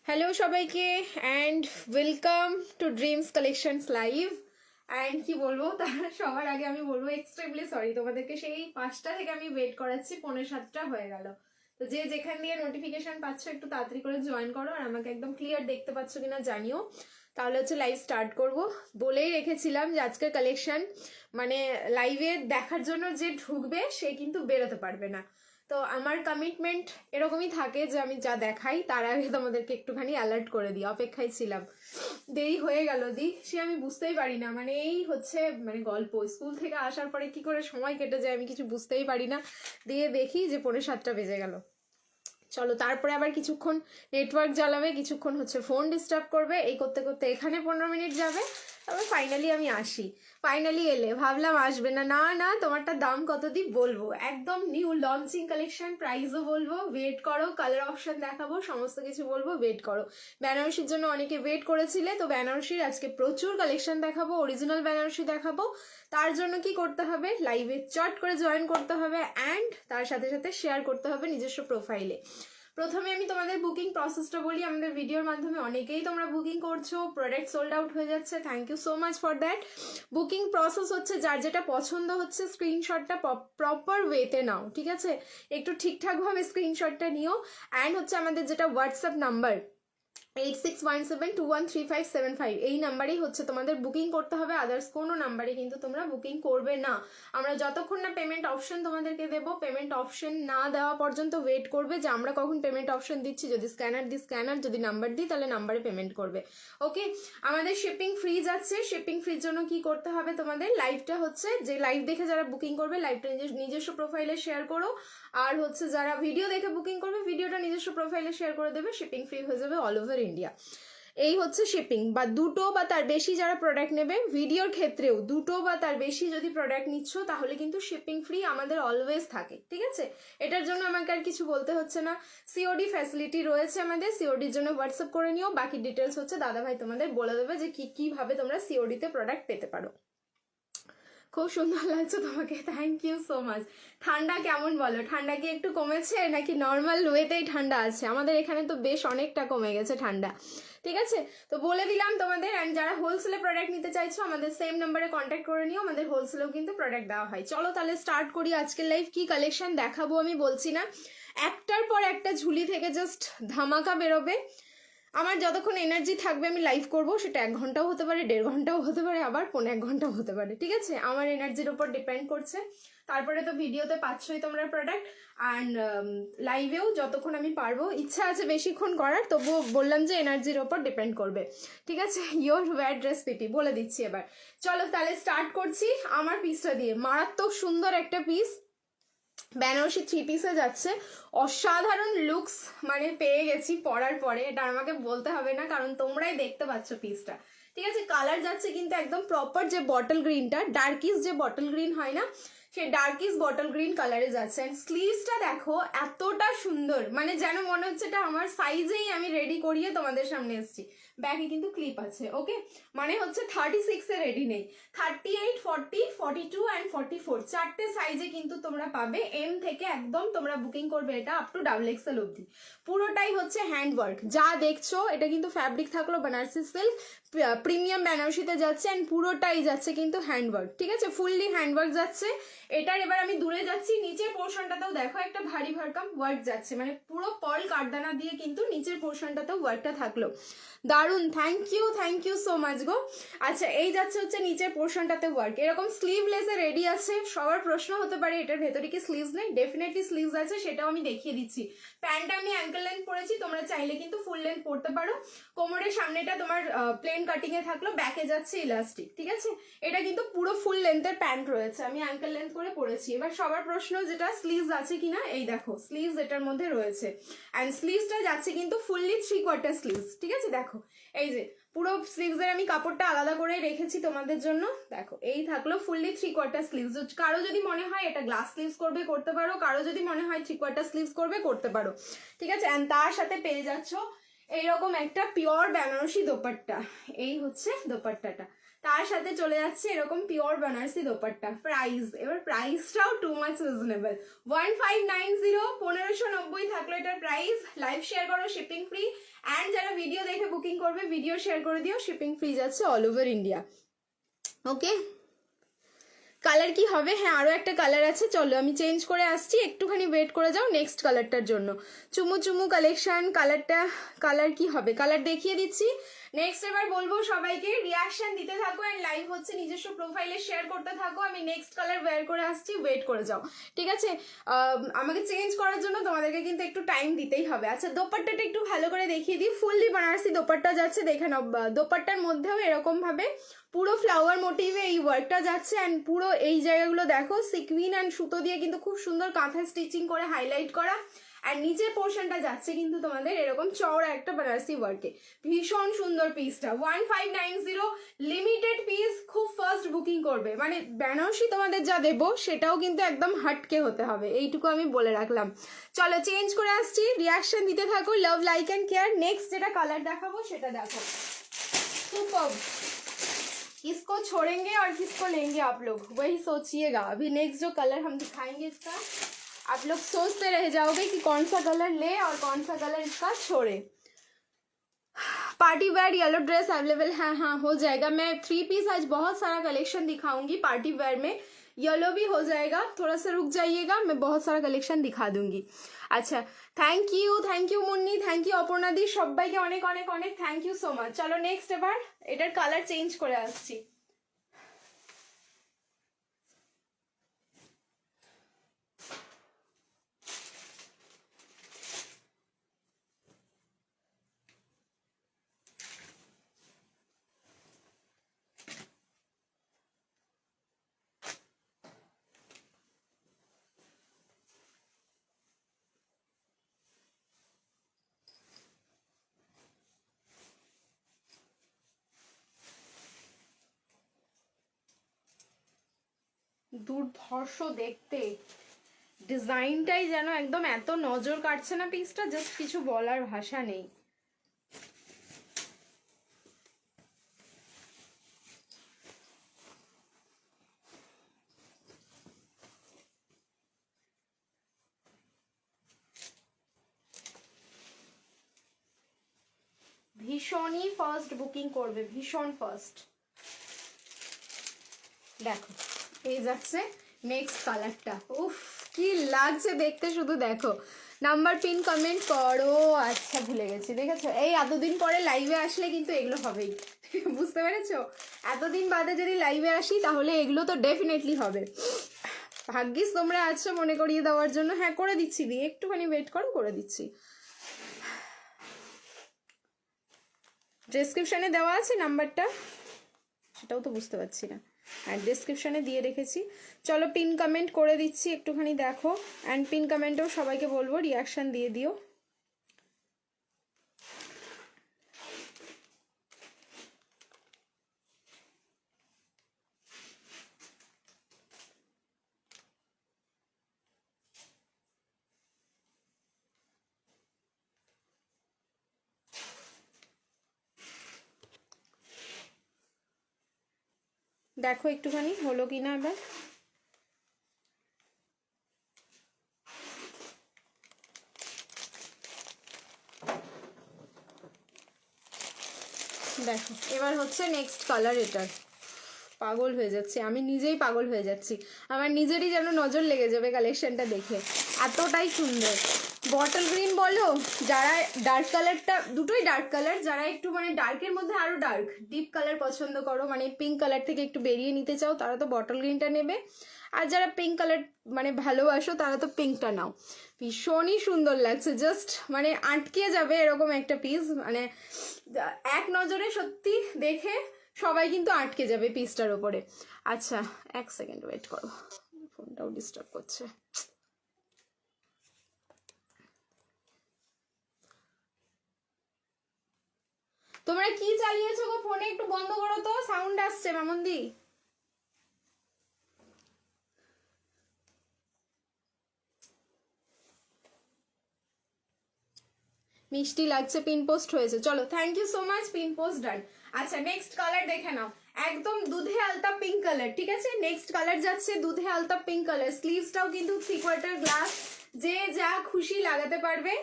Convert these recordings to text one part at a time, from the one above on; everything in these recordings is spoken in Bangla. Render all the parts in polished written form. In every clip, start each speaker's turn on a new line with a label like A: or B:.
A: হ্যালো সবাইকে and welcome to dreams collections live. And কি বলবো, তার সবার আগে আমি বলবো এক্সট্রিমলি সরি তোমাদেরকে। সেই 5টা থেকে আমি ওয়েট করাচ্ছি, 6:45 হয়ে গেল। তো যে যেখান দিয়ে নোটিফিকেশন পাচ্ছ একটু তাড়াতাড়ি করে জয়েন করো, আর আমাকে একদম ক্লিয়ার দেখতে পাচ্ছ কিনা জানিও, তাহলে হচ্ছে লাইভ স্টার্ট করব। বলেই রেখেছিলাম যে আজকের কালেকশন মানে লাইভে দেখার জন্য যে ঢুকবে সে কিন্তু বেরোতে পারবে না। তো আমার কমিটমেন্ট এরকমই থাকে যে আমি যা দেখাই তার আগে তোমাদেরকে একটুখানি অ্যালার্ট করে দিই। অপেক্ষায় ছিলাম, দেরি হয়ে গেল সে আমি বুঝতেই পারি না। মানে এই হচ্ছে মানে গল্প, স্কুল থেকে আসার পরে কি করে সময় কেটে যায় আমি কিছু বুঝতেই পারি না। দিয়ে দেখি যে 6:45 বেজে গেল। চলো, তারপরে আবার কিছুক্ষণ নেটওয়ার্ক জ্বালাবে, কিছুক্ষণ হচ্ছে ফোন ডিস্টার্ব করবে, এই করতে করতে এখানে 15 মিনিট যাবে। তারপর ফাইনালি আমি আসি। ফাইনালি এলে ভাবলাম আসবে না, না না তোমারটা দাম কত দিই বলবো, একদম নিউ লঞ্চিং কালেকশন, প্রাইসও বলবো, ওয়েট করো, কালার অপশন দেখাবো, সমস্ত কিছু বলবো, ওয়েট করো। বেনারসির জন্য অনেকে ওয়েট করেছিলে, তো বেনারসির আজকে প্রচুর কালেকশন দেখাবো, অরিজিনাল বেনারসি দেখাবো। তার জন্য কি করতে হবে, লাইভে চট করে জয়েন করতে হবে অ্যান্ড তার সাথে সাথে শেয়ার করতে হবে নিজস্ব প্রোফাইলে। প্রথমে আমি তোমাদের বুকিং প্রসেসটা বলি। আমাদের ভিডিওর মাধ্যমে অনেকেই তোমরা বুকিং করছো, প্রোডাক্ট সোল্ড আউট হয়ে যাচ্ছে, thank you so much for that. Booking process হচ্ছে যার যেটা পছন্দ হচ্ছে স্ক্রিনশটটা প্রপার ওয়েতে নাও, ঠিক আছে? একটু ঠিকঠাকভাবে স্ক্রিনশটটা নিও। অ্যান্ড হচ্ছে আমাদের যেটা হোয়াটসঅ্যাপ নাম্বার 8617213575, এই নাম্বারেই হচ্ছে তোমাদের বুকিং করতে হবে। আদার্স কোনো নাম্বারে কিন্তু তোমরা বুকিং করবে না। আমরা যতক্ষণ না পেমেন্ট অপশন তোমাদেরকে দেবো, পেমেন্ট অপশন না দেওয়া পর্যন্ত ওয়েট করবে যে আমরা কখন পেমেন্ট অপশন দিচ্ছি। যদি স্ক্যানার দিই স্ক্যানার, যদি নাম্বার দিই তাহলে নাম্বারে পেমেন্ট করবে। ওকে, আমাদের শিপিং ফ্রি যাচ্ছে। শিপিং ফ্রির জন্য কি করতে হবে তোমাদের, লাইভটা হচ্ছে যে লাইভ দেখে যারা বুকিং করবে লাইভটা নিজস্ব প্রোফাইলে শেয়ার করো, আর হচ্ছে যারা ভিডিও দেখে বুকিং করবে ভিডিওটা নিজস্ব প্রোফাইলে শেয়ার করে দেবে। শিপিং ফ্রি হয়ে যাবে অল ওভার ইন্ডিয়া। এই হচ্ছে শিপিং। বা দুটো বা তার বেশি যারা প্রোডাক্ট নেবে, ভিডিওর ক্ষেত্রেও দুটো বা তার বেশি যদি প্রোডাক্ট নিচ্ছ তাহলে কিন্তু শিপিং ফ্রি আমাদের অলওয়েজ থাকে, ঠিক আছে? এটার জন্য আমাকে আর কিছু বলতে হচ্ছে না। সিওডি ফ্যাসিলিটি রয়েছে আমাদের, সিওডির জন্য হোয়াটসঅ্যাপ করে নিও। বাকি ডিটেলস হচ্ছে দাদাভাই তোমাদের বলে দেবে যে কিভাবে তোমরা সিওডিতে প্রোডাক্ট পেতে পারো। খুব সুন্দর লাগছে তোমাকে, থ্যাংক ইউ সো মাচ। ঠান্ডা কেমন বলো, ঠান্ডা কি একটু কমেছে নাকি নর্মাল ওয়েতেই ঠান্ডা আছে? আমাদের এখানে তো বেশ অনেকটা কমে গেছে ঠান্ডা, ঠিক আছে? তো বলে দিলাম তোমাদের। অ্যান্ড যারা হোলসেলে প্রোডাক্ট নিতে চাইছো আমাদের সেম নাম্বারে কন্ট্যাক্ট করে নিও, আমাদের হোলসেলেও কিন্তু প্রোডাক্ট দেওয়া হয়। চলো তাহলে স্টার্ট করি আজকের লাইভ। কি কালেকশন দেখাবো আমি বলছি না, একটার পর একটা ঝুলি থেকে জাস্ট ধামাকা বেরোবে। আমার যতক্ষণ এনার্জি থাকবে আমি লাইভ করব, সেটা 1 ঘন্টাও হতে পারে, 1.5 ঘন্টাও হতে পারে, আবার 1.5 ঘন্টাও হতে পারে, ঠিক আছে? আমার এনার্জির উপর ডিপেন্ড করছে। তারপরে তো ভিডিওতে পাচ্ছই তোমরা প্রোডাক্ট, অ্যান্ড লাইভেও যতক্ষণ আমি পারবো। ইচ্ছা আছে বেশিক্ষণ করার, তবুও বললাম যে এনার্জির ওপর ডিপেন্ড করবে, ঠিক আছে? ইয়োর ওয়্যার ড্রেস পিটি বলে দিচ্ছি এবার। চলো তাহলে স্টার্ট করছি আমার পিসটা দিয়ে। মারাত্মক সুন্দর একটা পিস, বেনারসি 3 পিসে যাচ্ছে। অসাধারণ লুকস মানে পেয়ে গেছি পরার পরে, এটা আমাকে বলতে হবে না কারণ তোমরাই দেখতে পাচ্ছ পিসটা, ঠিক আছে? কালার যাচ্ছে কিন্তু একদম প্রপার যে বটল গ্রিনটা, ডার্কিস যে বটল গ্রিন হয় না, সেই ডার্কিস বটল গ্রিন কালারে যাচ্ছে। অ্যান্ড স্লিভসটা দেখো এতটা সুন্দর, মানে যেন মনে হচ্ছে এটা আমার সাইজেই আমি রেডি করিয়ে তোমাদের সামনে এসেছি। ব্যাগে কিন্তু ক্লিপ আছে, ওকে? মানে হচ্ছে 36 এ রেডি নেই, 38, 40, 42 অ্যান্ড 44 চারটে সাইজে কিন্তু তোমরা পাবে। এম থেকে একদম তোমরা বুকিং করবে এটা আপ টু XXL অবধি। পুরোটাই হচ্ছে হ্যান্ডওয়ার্ক, যা দেখছো এটা কিন্তু ফ্যাব্রিক থাকলো বেনারসি সিল্ক, প্রিমিয়াম বেনারসিতে যাচ্ছে। অ্যান্ড পুরোটাই যাচ্ছে কিন্তু হ্যান্ডওয়ার্ক, ঠিক আছে? ফুললি হ্যান্ডওয়ার্ক যাচ্ছে এটার। এবার আমি দূরে যাচ্ছি, নিচের পোর্শনটাতেও দেখো একটা ভারী ভারকাম ওয়ার্ক যাচ্ছে, মানে পুরো পার্ল কারদানা দিয়ে কিন্তু নিচের পোর্শনটাতেও ওয়ার্কটা থাকলো। দারুন, থ্যাংক ইউ সো মাচ গো। আচ্ছা, এই যাচ্ছে হচ্ছে নিচের পোর্শনটাতে ওয়ার্ক, এরকম স্লিভলেসে রেডি আছে। সবার প্রশ্ন হতে পারে এটার ভেতরে কি স্লিভস নেই? ডেফিনেটলি স্লিভস আছে, সেটাও আমি দেখিয়ে দিচ্ছি। প্যান্টটা আমি অ্যাঙ্কেল লেন্থ পরেছি, তোমরা চাইলে কিন্তু ফুল লেন্থ পরতে পারো। কোমরের সামনেটা তোমার প্লেন কাটিং এ থাকলো, ব্যাকে যাচ্ছে ইলাস্টিক, ঠিক আছে? এটা কিন্তু পুরো ফুল লেন্থের প্যান্ট রয়েছে, আমি অ্যাঙ্কেল লেন্থ করে পরেছি। এবার সবার প্রশ্ন যেটা স্লিভস আছে কিনা, এই দেখো স্লিভস এটার মধ্যে রয়েছে। অ্যান্ড স্লিভসটা যাচ্ছে কিন্তু ফুললি 3/4 স্লিভস, ঠিক আছে? দেখো এই যে পুরো স্লিভসের আমি কাপড়টা আলাদা করে রেখেছি তোমাদের জন্য। দেখো এই থাকলো ফুললি 3/4 স্লিভস। কারো যদি মনে হয় এটা গ্লাস স্লিভস করবে করতে পারো, কারো যদি মনে হয় 3/4 স্লিভস করবে করতে পারো, ঠিক আছে? অ্যান্ড তার সাথে পেয়ে যাচ্ছ এইরকম একটা পিওর বেনারসি দোপাট্টা। এই হচ্ছে দোপাট্টাটা, তার সাথে চলে যাচ্ছে এরকম পিওর বেনারসি দোপাট্টা। প্রাইস, এবার প্রাইসটাও টু মাচ রিজনেবল, 1590, 1590 থাকলো এটার প্রাইস। লাইভ শেয়ার করো, শিপিং ফ্রি। অ্যান্ড যারা ভিডিও দেখে বুকিং করবে ভিডিও শেয়ার করে দিও, শিপিং ফ্রি যাচ্ছে অল ওভার ইন্ডিয়া। ওকে, কালার কি হবে? হ্যাঁ, আরও একটা কালার আছে, চলো আমি চেঞ্জ করে আসছি, একটুখানি ওয়েট করে যাও নেক্সট কালারটার জন্য। চুমু চুমু কালেকশন, কালার কি হবে কালার দেখিয়ে দিচ্ছি। নেক্সট এবার বলবো সবাইকে রিয়াকশন দিতে থাকো অ্যান্ড লাইভ হচ্ছে নিজস্ব প্রোফাইলে শেয়ার করতে থাকো। আমি নেক্সট কালার ওয়্যার করে আসছি, ওয়েট করে যাও, ঠিক আছে? আমাকে চেঞ্জ করার জন্য তোমাদেরকে কিন্তু একটু টাইম দিতেই হবে। আচ্ছা, দোপাট্টাটা একটু ভালো করে দেখিয়ে দিই। ফুললি বানারসি দোপাট্টা যাচ্ছে, দেখে নাও। দোপাট্টার মধ্যেও এরকম ভাবে পুরো ফ্লাওয়ার মোটিভে এই ওয়ার্কটা যাচ্ছে। অ্যান্ড পুরো এই জায়গাগুলো দেখো সিকুইন অ্যান্ড সুতো দিয়ে কিন্তু খুব সুন্দর কাঁথা স্টিচিং করে হাইলাইট করা। আর নিচের পোর্শনটা যাচ্ছে কিন্তু তোমাদের এরকম চওড়া একটা বেনারসি ওয়ার্কে। ভীষণ সুন্দর পিসটা, 1590, লিমিটেড পিস, খুব ফার্স্ট বুকিং করবে। মানে বেনারসি তোমাদের যা দেবো সেটাও কিন্তু একদম হাটকে হতে হবে, এইটুকু আমি বলে রাখলাম। চলো চেঞ্জ করে আসছি, রিয়াকশন দিতে থাকো, love like and care. Next যেটা কালার দেখাবো সেটা দেখো, সুপার। किसको छोड़ेंगे और किसको लेंगे आप लोग, वही सोचिएगा। अभी नेक्स्ट जो कलर हम दिखाएंगे इसका, आप लोग सोचते रह जाओगे कि कौन सा कलर ले और कौन सा कलर इसका छोड़े। Party wear yellow dress available है? हाँ, हो जाएगा। मैं 3 पीस आज बहुत सारा कलेक्शन दिखाऊंगी पार्टी वेयर में, येलो भी हो जाएगा, थोड़ा सा रुक जाइएगा, मैं बहुत सारा कलेक्शन दिखा दूंगी। আচ্ছা, thank you Munni, thank you Aparna di, সবাইকে অনেক অনেক অনেক থ্যাংক ইউ সো মাচ। চলো নেক্সট এবার এটার কালার চেঞ্জ করে আসছি। দুর্ধর্ষ দেখতে, ডিজাইনটাই যেন একদম এত নজর কাটছে না পিসটা, জাস্ট কিছু বলার ভাষা নেই। ভীষণই ফার্স্ট বুকিং করবে, ভীষণ ফার্স্ট। দেখো এই যাচ্ছে নেক্সট কালারটা, উফ কি লাগছে দেখতে শুধু দেখো। নাম্বার পিন কমেন্ট করো। আচ্ছা ভুলে গেছি, দেখেছো? এই এতদিন পরে লাইভে আসলে কিন্তু এগুলো হবেই, বুঝতে পেরেছো? এতদিন বাদে যদি লাইভে আসি তাহলে এগুলো তো ডেফিনেটলি হবে। ভাগ্যিস তোমরা আছো মনে করিয়ে দেওয়ার জন্য। হ্যাঁ করে দিচ্ছি, দিয়ে একটুখানি ওয়েট করো, করে দিচ্ছি। ডেসক্রিপশানে দেওয়া আছে নাম্বারটা, সেটাও তো বুঝতে পারছি না। আর ডেসক্রিপশানে দিয়ে রেখেছি। চলো পিন কমেন্ট করে দিচ্ছি, একটুখানি দেখো। অ্যান্ড পিন কমেন্টেও সবাইকে বলবো রিয়াকশান দিয়ে দিও। দেখো একটুখানি হলো কিনা এবার। দেখো এবার হচ্ছে নেক্সট কালার। এটার পাগল হয়ে যাচ্ছে, আমি নিজেই পাগল হয়ে যাচ্ছি, আমার নিজেরই যেন নজর লেগে যাবে কালেকশনটা দেখে, এতটাই সুন্দর। বটল গ্রিন বলো, যারা ডার্ক কালারটা, দুটোই ডার্ক কালার, যারা একটু মানে ডার্কের মধ্যে আরও ডার্ক ডিপ কালার পছন্দ করো, মানে পিঙ্ক কালার থেকে একটু বেরিয়ে নিতে চাও, তারা তো বটল গ্রিনটা নেবে। আর যারা পিঙ্ক কালার মানে ভালোবাসো তারা তো পিঙ্কটা নাও। ভীষণই সুন্দর লাগছে, জাস্ট মানে আটকে যাবে এরকম একটা পিস, মানে এক নজরে সত্যি দেখে সবাই কিন্তু আটকে যাবে পিসটার ওপরে। আচ্ছা এক সেকেন্ড ওয়েট করো, ফোনটাও ডিস্টার্ব করছে। তোমরা কি চালিয়েছো গো ফোনে? একটু বন্ধ করো তো, সাউন্ড আসছে মামুন্দি। মিষ্টি লাগছে, পিন পোস্ট হয়েছে। চলো thank you so much, pin post done. আচ্ছা নেক্সট কালার দেখে নাও। একদম দুধে আলতা পিঙ্ক কালার, ঠিক আছে। নেক্সট কালার যাচ্ছে দুধে আলতা পিঙ্ক কালার। স্লিভসটাও কিন্তু 3/4 গ্লাস, যে যা খুশি লাগাতে পারবে।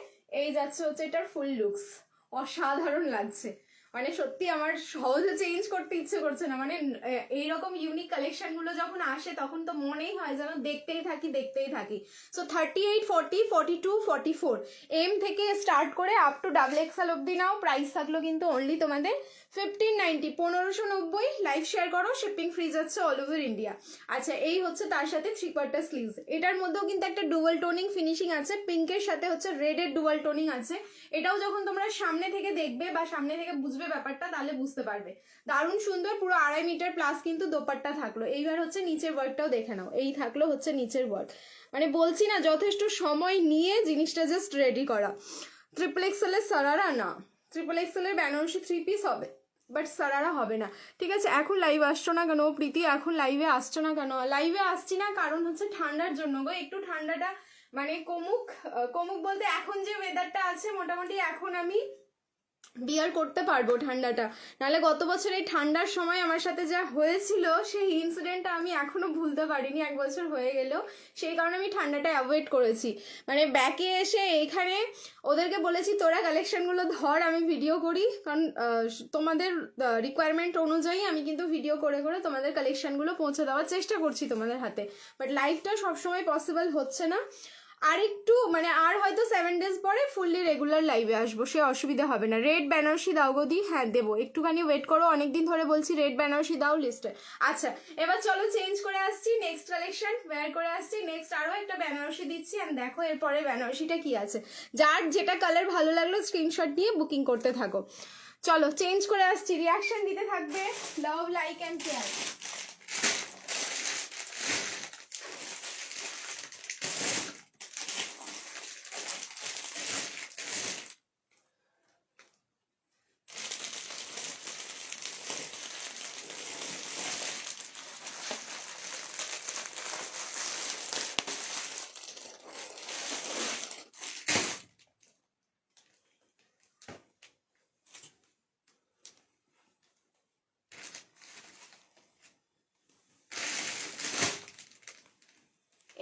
A: এই যাচ্ছে হচ্ছে এটার ফুল লুকস, অসাধারণ লাগছে। মানে সত্যি আমার সহজে চেঞ্জ করতে ইচ্ছে করছে না। মানে এইরকম ইউনিক কালেকশন গুলো যখন আসে তখন তো মনেই হয় যেন দেখতেই থাকি দেখতেই থাকি। সো 38, 40, 42, 44 এম থেকে স্টার্ট করে আপ টু XXL অব্দি নাও। প্রাইস থাকলো কিন্তু অনলি তোমাদের 1590, 1590। লাইভ শেয়ার করো, শিপিং ফ্রি যাচ্ছে অল ওভার ইন্ডিয়া। আচ্ছা, এই হচ্ছে তার সাথে 3/4 স্লিভস। এটার মধ্যেও কিন্তু একটা ডুয়াল টোনিং ফিনিশিং আছে, পিঙ্কের সাথে হচ্ছে রেডের ডুয়াল টোনিং আছে। এটাও যখন তোমরা সামনে থেকে দেখবে বা সামনে থেকে বুঝবে ব্যাপারটা, তাহলে বুঝতে পারবে। দারুণ সুন্দর, পুরো 2.5 মিটার প্লাস কিন্তু দোপাট্টা থাকলো। এইবার হচ্ছে নিচের ওয়ার্কটাও দেখে নাও। এই থাকলো হচ্ছে নিচের ওয়ার্ক। মানে বলছি না, যথেষ্ট সময় নিয়ে জিনিসটা জাস্ট রেডি করা। XXL এর সারারা না, XXL এর বেনারসি 3 পিস হবে, বাট সারারা হবে না, ঠিক আছে। এখন লাইভ আসছো না কেন প্রীতি? এখন লাইভে আসছো না কেন? লাইভে আসছি না কারণ হচ্ছে ঠান্ডার জন্য গো। একটু ঠান্ডাটা মানে কমুক। কমুক বলতে এখন যে ওয়েদারটা আছে মোটামুটি এখন আমি বিয়ার করতে পারবো ঠান্ডাটা। নাহলে গত বছর এই ঠান্ডার সময় আমার সাথে যা হয়েছিল সেই ইনসিডেন্টটা আমি এখনো ভুলতে পারিনি, 1 বছর হয়ে গেলেও। সেই কারণে আমি ঠান্ডাটা অ্যাভয়েড করেছি। মানে ব্যাকে এসে এইখানে ওদেরকে বলেছি তোরা কালেকশনগুলো ধর, আমি ভিডিও করি। কারণ তোমাদের রিকোয়ারমেন্ট অনুযায়ী আমি কিন্তু ভিডিও করে করে তোমাদের কালেকশনগুলো পৌঁছে দেওয়ার চেষ্টা করছি তোমাদের হাতে। বাট লাইভটা সবসময় পসিবল হচ্ছে না। আর একটু মানে আর হয়তো 7 ডেজ পরে ফুললি রেগুলার লাইভে আসবো, সে অসুবিধা হবে না। রেড বেনারসি দাও গো দি? হ্যাঁ দেবো, একটুখানি ওয়েট করো, অনেকদিন ধরে বলছি রেড বেনারসি দাও লিস্টে। আচ্ছা, এবার চলো চেঞ্জ করে আসছি, নেক্সট কালেকশন ওয়্যার করে আসছি। নেক্সট আরও একটা বেনারসি দিচ্ছি, অ্যান্ড দেখো এরপরে বেনারসিটা কি আছে। যার যেটা কালার ভালো লাগলো স্ক্রিনশট নিয়ে বুকিং করতে থাকো। চলো চেঞ্জ করে আসছি, রিয়াকশন দিতে থাকবে। লাভ, লাইক অ্যান্ড কেয়ার।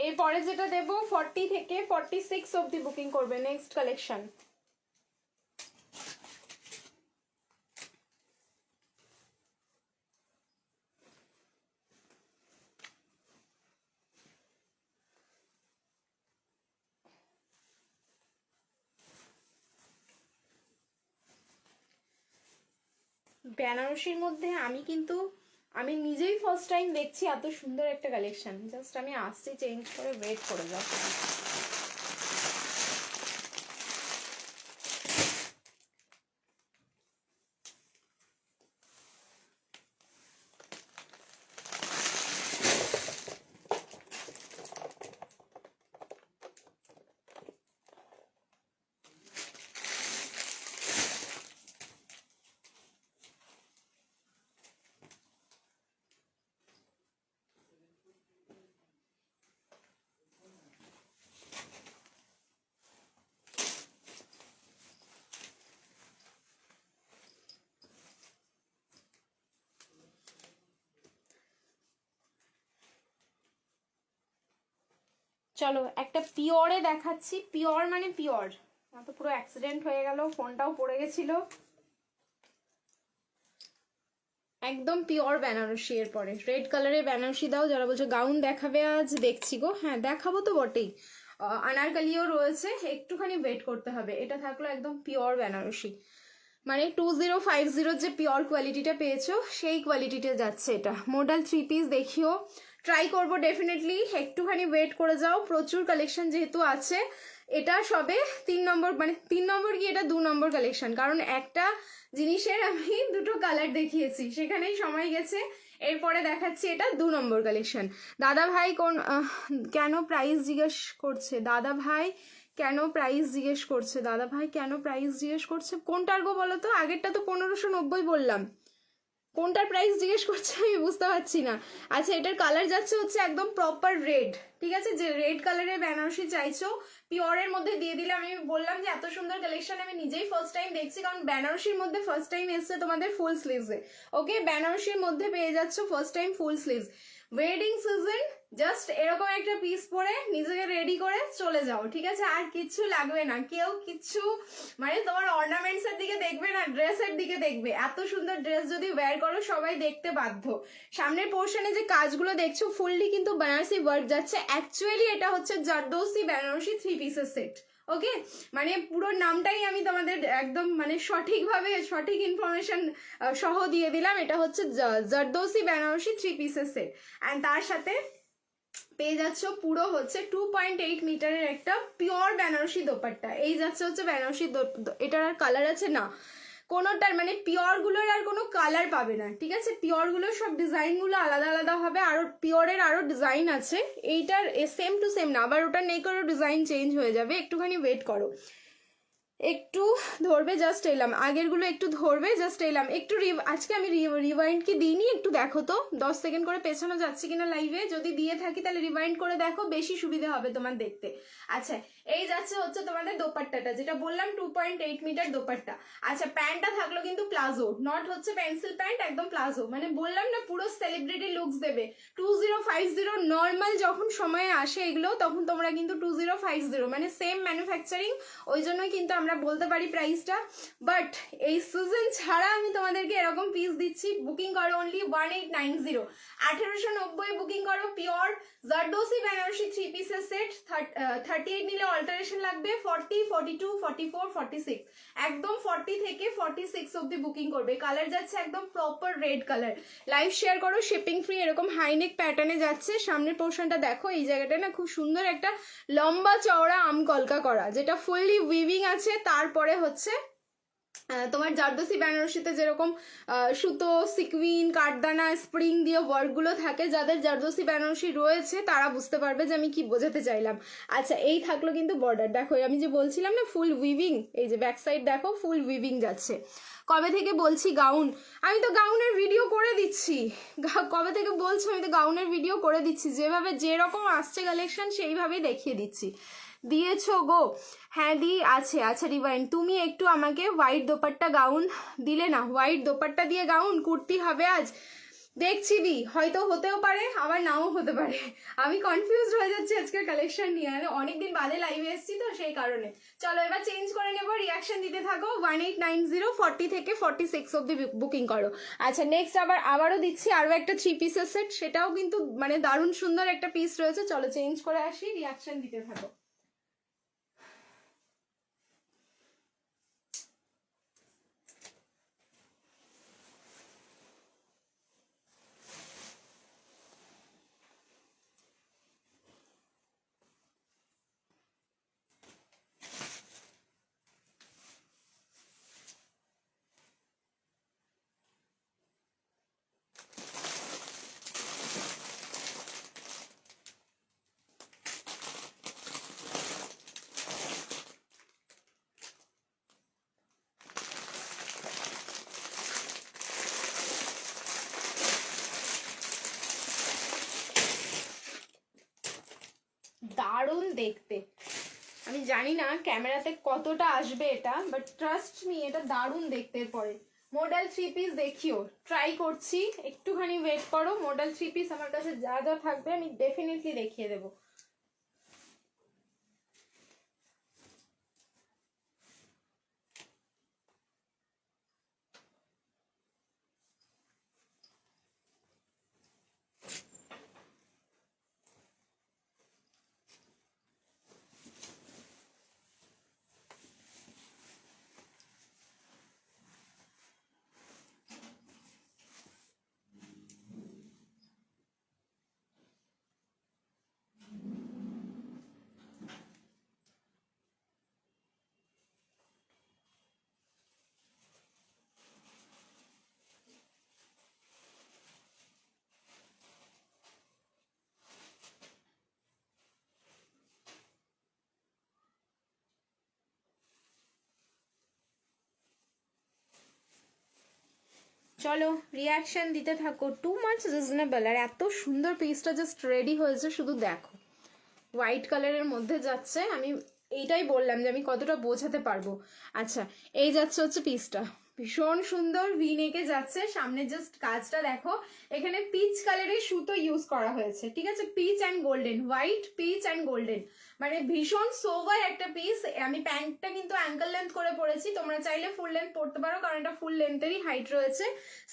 A: এরপরে যেটা দেবো 40 থেকে 46 অব্দি বুকিং করবে। নেক্সট কালেকশন বেনারসির মধ্যে আমি নিজেই ফার্স্ট টাইম দেখছি এত সুন্দর একটা কালেকশন। জাস্ট আমি আসছি, চেঞ্জ করে ওয়েট করে যাও। চলো একটা পিওরে দেখাচ্ছি। পিওর মানে পিওর, তো পুরো অ্যাক্সিডেন্ট হয়ে গেল, ফোনটাও পড়ে গেছিল। একদম পিওর বেনারসি। এরপরে রেড কালারের বেনারসি দাও। যারা বলছো গাউন দেখাবে আজ, দেখছি গো। হ্যাঁ দেখাবো তো বটেই। আনারকালিও রয়েছে, একটুখানি ওয়েট করতে হবে। এটা থাকলো একদম পিওর বেনারসি, মানে 2050 যে পিওর কোয়ালিটিটা পেয়েছো সেই কোয়ালিটিটা যাচ্ছে এটা। মডেল 3 পিস দেখিও, ট্রাই করবো ডেফিনেটলি। একটুখানি ওয়েট করে যাও, প্রচুর কালেকশন যেহেতু আছে। এটা সবে 3 নম্বর, মানে 3 নম্বর কি, এটা 2 নম্বর কালেকশন। কারণ একটা জিনিসের আমি দুটো কালার দেখিয়েছি, সেখানেই সময় গেছে। এরপরে দেখাচ্ছি এটা 2 নম্বর কালেকশন। দাদা ভাই কেন প্রাইস জিজ্ঞেস করছে? দাদা ভাই কেন প্রাইস জিজ্ঞেস করছে? দাদা ভাই কেন প্রাইস জিজ্ঞেস করছে? কোনটার গো বলো তো? আগেরটা তো 1590 বললাম। কোনটার প্রাইস জিজ্ঞেস করছে আমি বুঝতে পারছি না। আচ্ছা এটার কালার যাচ্ছে হচ্ছে একদম প্রপার রেড, ঠিক আছে, যে রেড কালারের বেনারসি চাইছো পিওরের মধ্যে দিয়ে দিলে। আমি বললাম যে এত সুন্দর কালেকশন আমি নিজেই ফার্স্ট টাইম দেখছি, কারণ বেনারসির মধ্যে ফার্স্ট টাইম এসছে তোমাদের ফুল স্লিভসে। ওকে, বেনারসির মধ্যে পেয়ে যাচ্ছ ফার্স্ট টাইম ফুল স্লিভস। ওয়েডিং সিজন, জাস্ট এরকম একটা পিস পরে নিজেকে রেডি করে চলে যাও, ঠিক আছে, আর কিচ্ছু লাগবে না। কেউ কিচ্ছু মানে তোমার অর্নামেন্টস এর দিকে দেখবে না, ড্রেসের দিকে দেখবে। এত সুন্দর ড্রেস যদি ওয়্যার করো সবাই দেখতে বাধ্য। সামনের পোর্শনে যে কাজগুলো দেখছো ফুললি কিন্তু বেনারসি ওয়ার্ক যাচ্ছে। অ্যাকচুয়ালি এটা হচ্ছে জারদৌসি বেনারসি 3 পিসের সেট। ওকে, মানে পুরো নামটাই আমি তোমাদের একদম মানে সঠিকভাবে সঠিক ইনফরমেশন সহ দিয়ে দিলাম। এটা হচ্ছে জারদৌসি বেনারসি 3 পিসের সেট, অ্যান্ড তার সাথে পেয়ে যাচ্ছ পুরো হচ্ছে 2.8 মিটারের একটা পিওর বেনারসি দোপাট্টা। এই যাচ্ছে হচ্ছে বেনারসি, এটার আর কালার আছে না কোনোটার, মানে পিওর গুলোর আর কোনো কালার পাবে না, ঠিক আছে। পিওর গুলোর সব ডিজাইন গুলো আলাদা আলাদা হবে, আরো পিওরের আরো ডিজাইন আছে। এইটার সেম টু সেম না, আবার ওটা নেই করো ডিজাইন চেঞ্জ হয়ে যাবে, একটুখানি ওয়েট করো। একটু ধরবে, জাস্ট এলাম, আগের গুলো একটু ধরবে, জাস্ট এলাম একটু। আজকে আমি রিওয়াইন্ড কি দিইনি, একটু দেখো তো 10 সেকেন্ড করে পেছানো যাচ্ছে কিনা লাইভে। যদি দিয়ে থাকি তাহলে রিওয়াইন্ড করে দেখো, বেশি সুবিধা হবে তোমার দেখতে। আচ্ছা এই যাচ্ছে হচ্ছে তোমাদের দোপাট্টাটা, যেটা বললাম 2.8 মিটার দোপাট্টা। আচ্ছা প্যান্টটা থাকলো কিন্তু প্লাজো, নট হচ্ছে পেন্সিল প্যান্ট, একদম প্লাজো। মানে বললাম না পুরো সেলিব্রিটি লুকস দেবে। 2050 নর্মাল যখন সময়ে আসে এগুলো, তখন তোমরা কিন্তু 2050 মানে সেম ম্যানুফ্যাকচারিং, ওই জন্যই কিন্তু আমরা বলতে পারি প্রাইসটা। বাট এই সিজন ছাড়া আমি তোমাদেরকে এরকম পিস দিচ্ছি। বুকিং করো অনলি 1890, 1890 বুকিং করো। পিওর জারদৌসি বেনারসি 3 পিসের সেট। 38 নিলে অল্টারেশন লাগবে, 40, 42, 44, 46, একদম 40 থেকে 46 অব্দি বুকিং করবে। কালার যাচ্ছে একদম proper red colour. Live share করো, শিপিং ফ্রি। এরকম হাইনেক প্যাটার্নে যাচ্ছে। সামনের পোর্শনটা দেখো, এই জায়গাটা না খুব সুন্দর একটা লম্বা চওড়া আম কলকা করা, যেটা ফুললি উইভিং আছে। তারপরে হচ্ছে তোমার জারদৌসি বেনারসিতে যেরকম সুতো, সিকুইন, কাঠদানা, স্প্রিং দিয়ে ওয়ার্কগুলো থাকে, যাদের জারদৌসি বেনারসি রয়েছে তারা বুঝতে পারবে যে আমি কি বোঝাতে চাইলাম। আচ্ছা এই থাকলো কিন্তু বর্ডার, দেখো আমি যে বলছিলাম না ফুল উইভিং, এই যে ব্যাক সাইড দেখো ফুল উইভিং যাচ্ছে। কবে থেকে বলছি গাউন, আমি তো গাউনের ভিডিও করে দিচ্ছি। কবে থেকে বলছি, আমি তো গাউনের ভিডিও করে দিচ্ছি। যেভাবে যেরকম আসছে কালেকশন সেইভাবেই দেখিয়ে দিচ্ছি। দিয়েছো গো? হ্যাঁ দি আছে। আচ্ছা রিভাইন, তুমি একটু আমাকে হোয়াইট দোপাট্টা গাউন দিলে না। হোয়াইট দোপাট্টা দিয়ে গাউন কুর্তি হবে আজ, দেখছি দি, হয়তো হতেও পারে আবার নাও হতে পারে। আমি কনফিউজ হয়ে যাচ্ছি আজকের কালেকশন নিয়ে, অনেকদিন বাদে লাইভে এসেছি তো সেই কারণে। চলো এবার চেঞ্জ করে নেবো, রিয়াকশন দিতে থাকো। 1890, 40 থেকে 46 অব্দি বুকিং করো। আচ্ছা নেক্সট আবারও দিচ্ছি আরও একটা 3 পিসের সেট, সেটাও কিন্তু মানে দারুণ সুন্দর একটা পিস রয়েছে। চলো চেঞ্জ করে আসি, রিয়াকশন দিতে থাকো। দারুণ দেখতে, আমি জানি না ক্যামেরাতে কতটা আসবে এটা, বাট ট্রাস্ট মি এটা দারুণ দেখতে। পরে মডেল 3 পিস দেখিও, ট্রাই করছি, একটুখানি ওয়েট করো। মডেল 3 পিস আমার কাছে যা যা থাকবে আমি ডেফিনেটলি দেখিয়ে দেবো। চলো রিয়াকশন দিতে থাকো। টু মাচ রিজনেবল, আর এত সুন্দর পিসটা জাস্ট রেডি হয়েছে, শুধু দেখো হোয়াইট কালারের মধ্যে যাচ্ছে। আমি এইটাই বললাম যে আমি কতটা বোঝাতে পারবো। আচ্ছা, এই যাচ্ছে হচ্ছে পিসটা, ভীষণ সুন্দর ভি নেকে যাচ্ছে। সামনে জাস্ট কাজটা দেখো, এখানে পিচ কালারের সুতো ইউজ করা হয়েছে, ঠিক আছে, peach and golden, white peach and golden, মানে ভীষণ সোভার একটা পিস। আমি প্যান্টটা কিন্তু অ্যাঙ্কেল লেন্থ করে পরেছি, তোমরা চাইলে ফুল লেন্থ পরতে পারো কারণ এটা ফুল লেন্থেরই হাইট রয়েছে।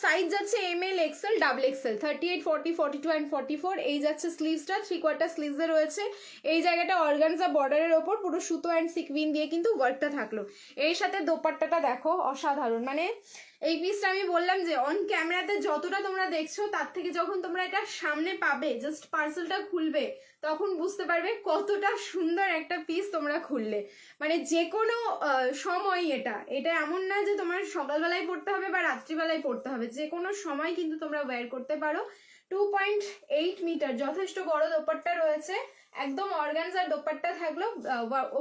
A: সাইজ যাচ্ছে ML, XL, double XL, 38, 40, 42 and 44। এই যাচ্ছে স্লিভসটা, 3/4 স্লিভসে রয়েছে। এই জায়গাটা অর্গানজা বর্ডারের ওপর পুরো সুতো অ্যান্ড সিকুইন দিয়ে কিন্তু ওয়ার্কটা থাকলো। এর সাথে দোপাট্টাটা দেখো অসাধারণ, মানে এই পিসটা আমি বললাম যে অন ক্যামেরাতে যতটা তোমরা দেখছো তার থেকে যখন তোমরা এটা সামনে পাবে, জাস্ট পার্সেলটা খুলবে, তখন বুঝতে পারবে কতটা সুন্দর একটা পিস তোমরা খুললে। মানে যে কোনো সময় এটা এটা এমন না যে তোমার সকালবেলায় পড়তে হবে বা রাত্রিবেলায় পড়তে হবে, যে কোনো সময় কিন্তু তোমরা ওয়্যার করতে পারো। 2.8 মিটার, যথেষ্ট বড় দোপাট্টা রয়েছে, একদম অর্গানজার দোপাট্টা থাকলো।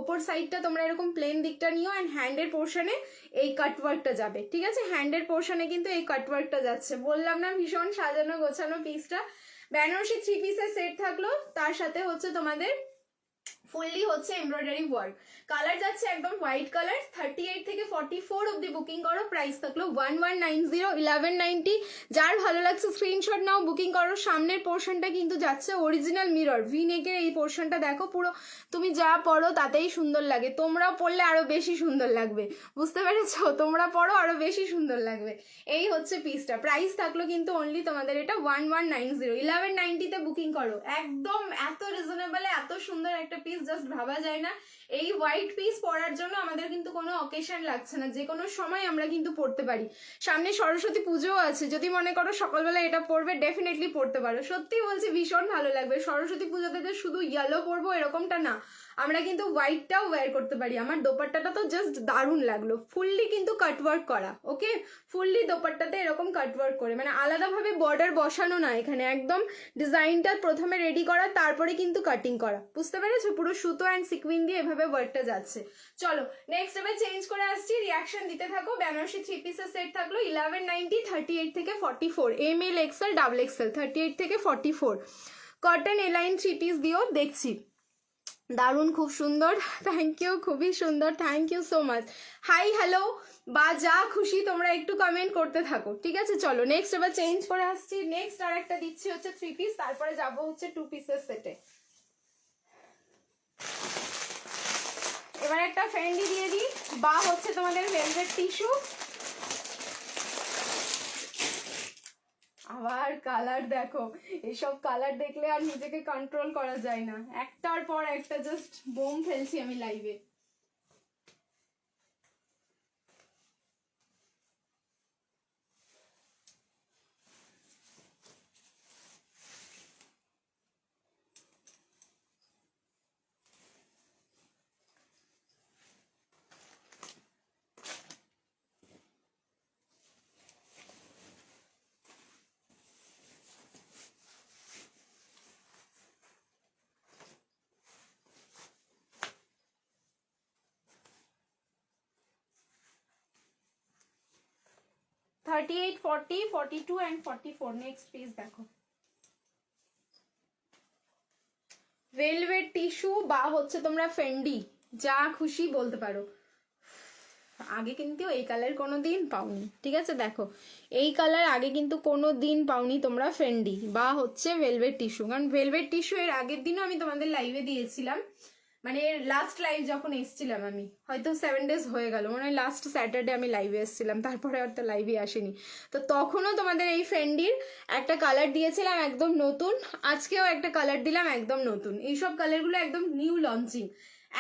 A: ওপর সাইডটা তোমরা এরকম প্লেন দিকটা নিও, অ্যান্ড হ্যান্ডের পোর্শনে এই কাটওয়ার্কটা যাবে, ঠিক আছে, হ্যান্ডের পোর্শনে কিন্তু এই কাটওয়ার্কটা যাচ্ছে। বললাম না ভীষণ সাজানো গোছানো পিসটা। বেনারসি 3 পিসের সেট থাকলো, তার সাথে হচ্ছে তোমাদের ফুললি হচ্ছে এমব্রয়ডারি ওয়ার্ক। কালার যাচ্ছে একদম হোয়াইট কালার। 38 থেকে 44 অব্দি বুকিং করো, প্রাইস থাকলো 1190, 1190। যার ভালো লাগছে স্ক্রিনশট নাও, বুকিং করো। সামনের পোর্শনটা কিন্তু যাচ্ছে অরিজিনাল মিরর, ভি নেকের এই পোর্শনটা দেখো, পুরো তুমি যা পরো তাতেই সুন্দর লাগে, তোমরা পরলে আরো বেশি সুন্দর লাগবে, বুঝতে পেরেছো, তোমরা পরো আরো বেশি সুন্দর লাগবে। এই হচ্ছে পিসটা, প্রাইস থাকলো কিন্তু অনলি তোমাদের এটা 1190, 1190-তে বুকিং করো। একদম এত রিজনেবলে এত সুন্দর একটা পিস জাস্ট ভাবা যায় না। এই হোয়াইট পিস পরার জন্য আমাদের কিন্তু কোনো অকেশন লাগছে না, যে কোনো সময় আমরা কিন্তু পরতে পারি। সামনে সরস্বতী পুজোও আছে, যদি মনে করো সকালবেলা এটা পরবে ডেফিনেটলি পরতে পারো। সত্যি বলছি ভীষণ ভালো লাগবে। সরস্বতী পুজোতে যে শুধু ইয়েলো পরবো এরকমটা না, আমরা কিন্তু হোয়াইটটাও ওয়্যার করতে পারি। আমার দোপাট্টাটা তো জাস্ট দারুণ লাগলো, ফুললি কিন্তু কাটওয়ার্ক করা, ওকে, ফুললি দোপাট্টাতে এরকম কাটওয়ার্ক করে, মানে আলাদাভাবে বর্ডার বসানো না, এখানে একদম ডিজাইনটা প্রথমে রেডি করা, তারপরে কিন্তু কাটিং করা, বুঝতে পেরেছো, পুরো সুতো অ্যান্ড সিকুইন দিয়ে এভাবে ওয়ার্কটা যাচ্ছে। চলো নেক্সট এবার চেঞ্জ করে আসছি, রিয়াকশন দিতে থাকো। বেনারসি 3 পিসের সেট থাকলো 1190, 38 থেকে 44, ML, XL, ডাবল XL, 38 থেকে 44। কটন এলাইন 3 পিস দিও, দেখছি দারুণ, খুব সুন্দর, থ্যাংক ইউ, খুবই সুন্দর, thank you so much. Hi hello বা যা খুশি তোমরা একটু কমেন্ট করতে থাকো, ঠিক আছে। চলো নেক্সট এবার চেঞ্জ করে আসছি। নেক্সট আর একটা দিচ্ছি হচ্ছে 3 পিস, তারপরে যাবো হচ্ছে 2 পিসের সেটে। এবার একটা ফ্যান্ডি দিয়ে দিই, বা হচ্ছে তোমাদের ভেলভেট টিস্যু। আবার কালার দেখো, এসব কালার দেখলে আর নিজেকে কন্ট্রোল করা যায় না, একটার পর একটা জাস্ট বোম ফেলছি আমি লাইভে। Thirty eight, 40, 42 and 44। Next piece দেখো, ভেলভেট টিস্যু বা হচ্ছে তোমরা ফেন্ডি, যা খুশি বলতে পারো। আগে কিন্তু এই কালার কোনো দিন পাওনি, ঠিক আছে, দেখো এই কালার আগে কিন্তু কোনো দিন পাওনি তোমরা ফেন্ডি বা হচ্ছে ভেলভেট টিস্যু। কারণ ভেলভেট টিস্যু এর আগের দিনও আমি তোমাদের লাইভে দিয়েছিলাম, মানে লাস্ট লাইভ যখন এসেছিলাম আমি, হয়তো 7 days হয়ে গেল, মানে লাস্ট স্যাটারডে আমি লাইভে এসেছিলাম, তারপরে আর তো লাইভে আসেনি। তো তখনও তোমাদের এই ফেন্ডির একটা কালার দিয়েছিলাম একদম নতুন, আজকেও একটা কালার দিলাম একদম নতুন। এইসব কালারগুলো একদম নিউ লঞ্চিং।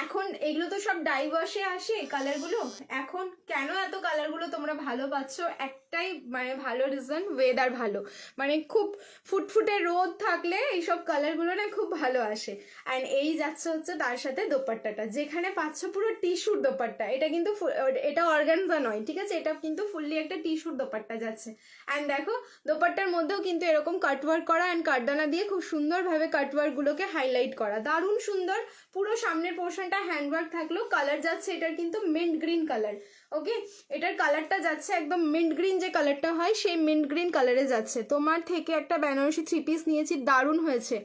A: এখন এগুলো তো সব ডাইভার্সে আসে কালারগুলো। এখন কেন এত কালারগুলো তোমরা ভালো পাচ্ছ, একটাই মানে ভালো রিজন, ওয়েদার ভালো, মানে খুব ফুটফুটে রোদ থাকলে এইসব কালারগুলো না খুব ভালো আসে। অ্যান্ড এই যাচ্ছে হচ্ছে তার সাথে দোপাট্টাটা, যেখানে পাচ্ছ পুরো টিস্যুর দোপাট্টা, এটা কিন্তু এটা অর্গানজা নয়, ঠিক আছে, এটা কিন্তু ফুললি একটা টিস্যুর দোপাট্টা যাচ্ছে। অ্যান্ড দেখো দোপাট্টার মধ্যেও কিন্তু এরকম কাটওয়ার্ক করা, অ্যান্ড কাটদানা দিয়ে খুব সুন্দরভাবে কাটওয়ার্কগুলোকে হাইলাইট করা, দারুণ সুন্দর। পুরো সামনের পোর্শন পোর্শনটা হ্যান্ডওয়ার্ক থাকলো, কালার যাচ্ছে এটার কিন্তু মিন্ট গ্রিন কালার। ওকে, এটার কালারটা যাচ্ছে একদম মিন্ট গ্রিন, যে কালারটা হয় সেই মিন্ট গ্রিন কালারে যাচ্ছে। তোমার থেকে একটা বেনারসি 3 পিস নিয়েছি, দারুণ হয়েছে।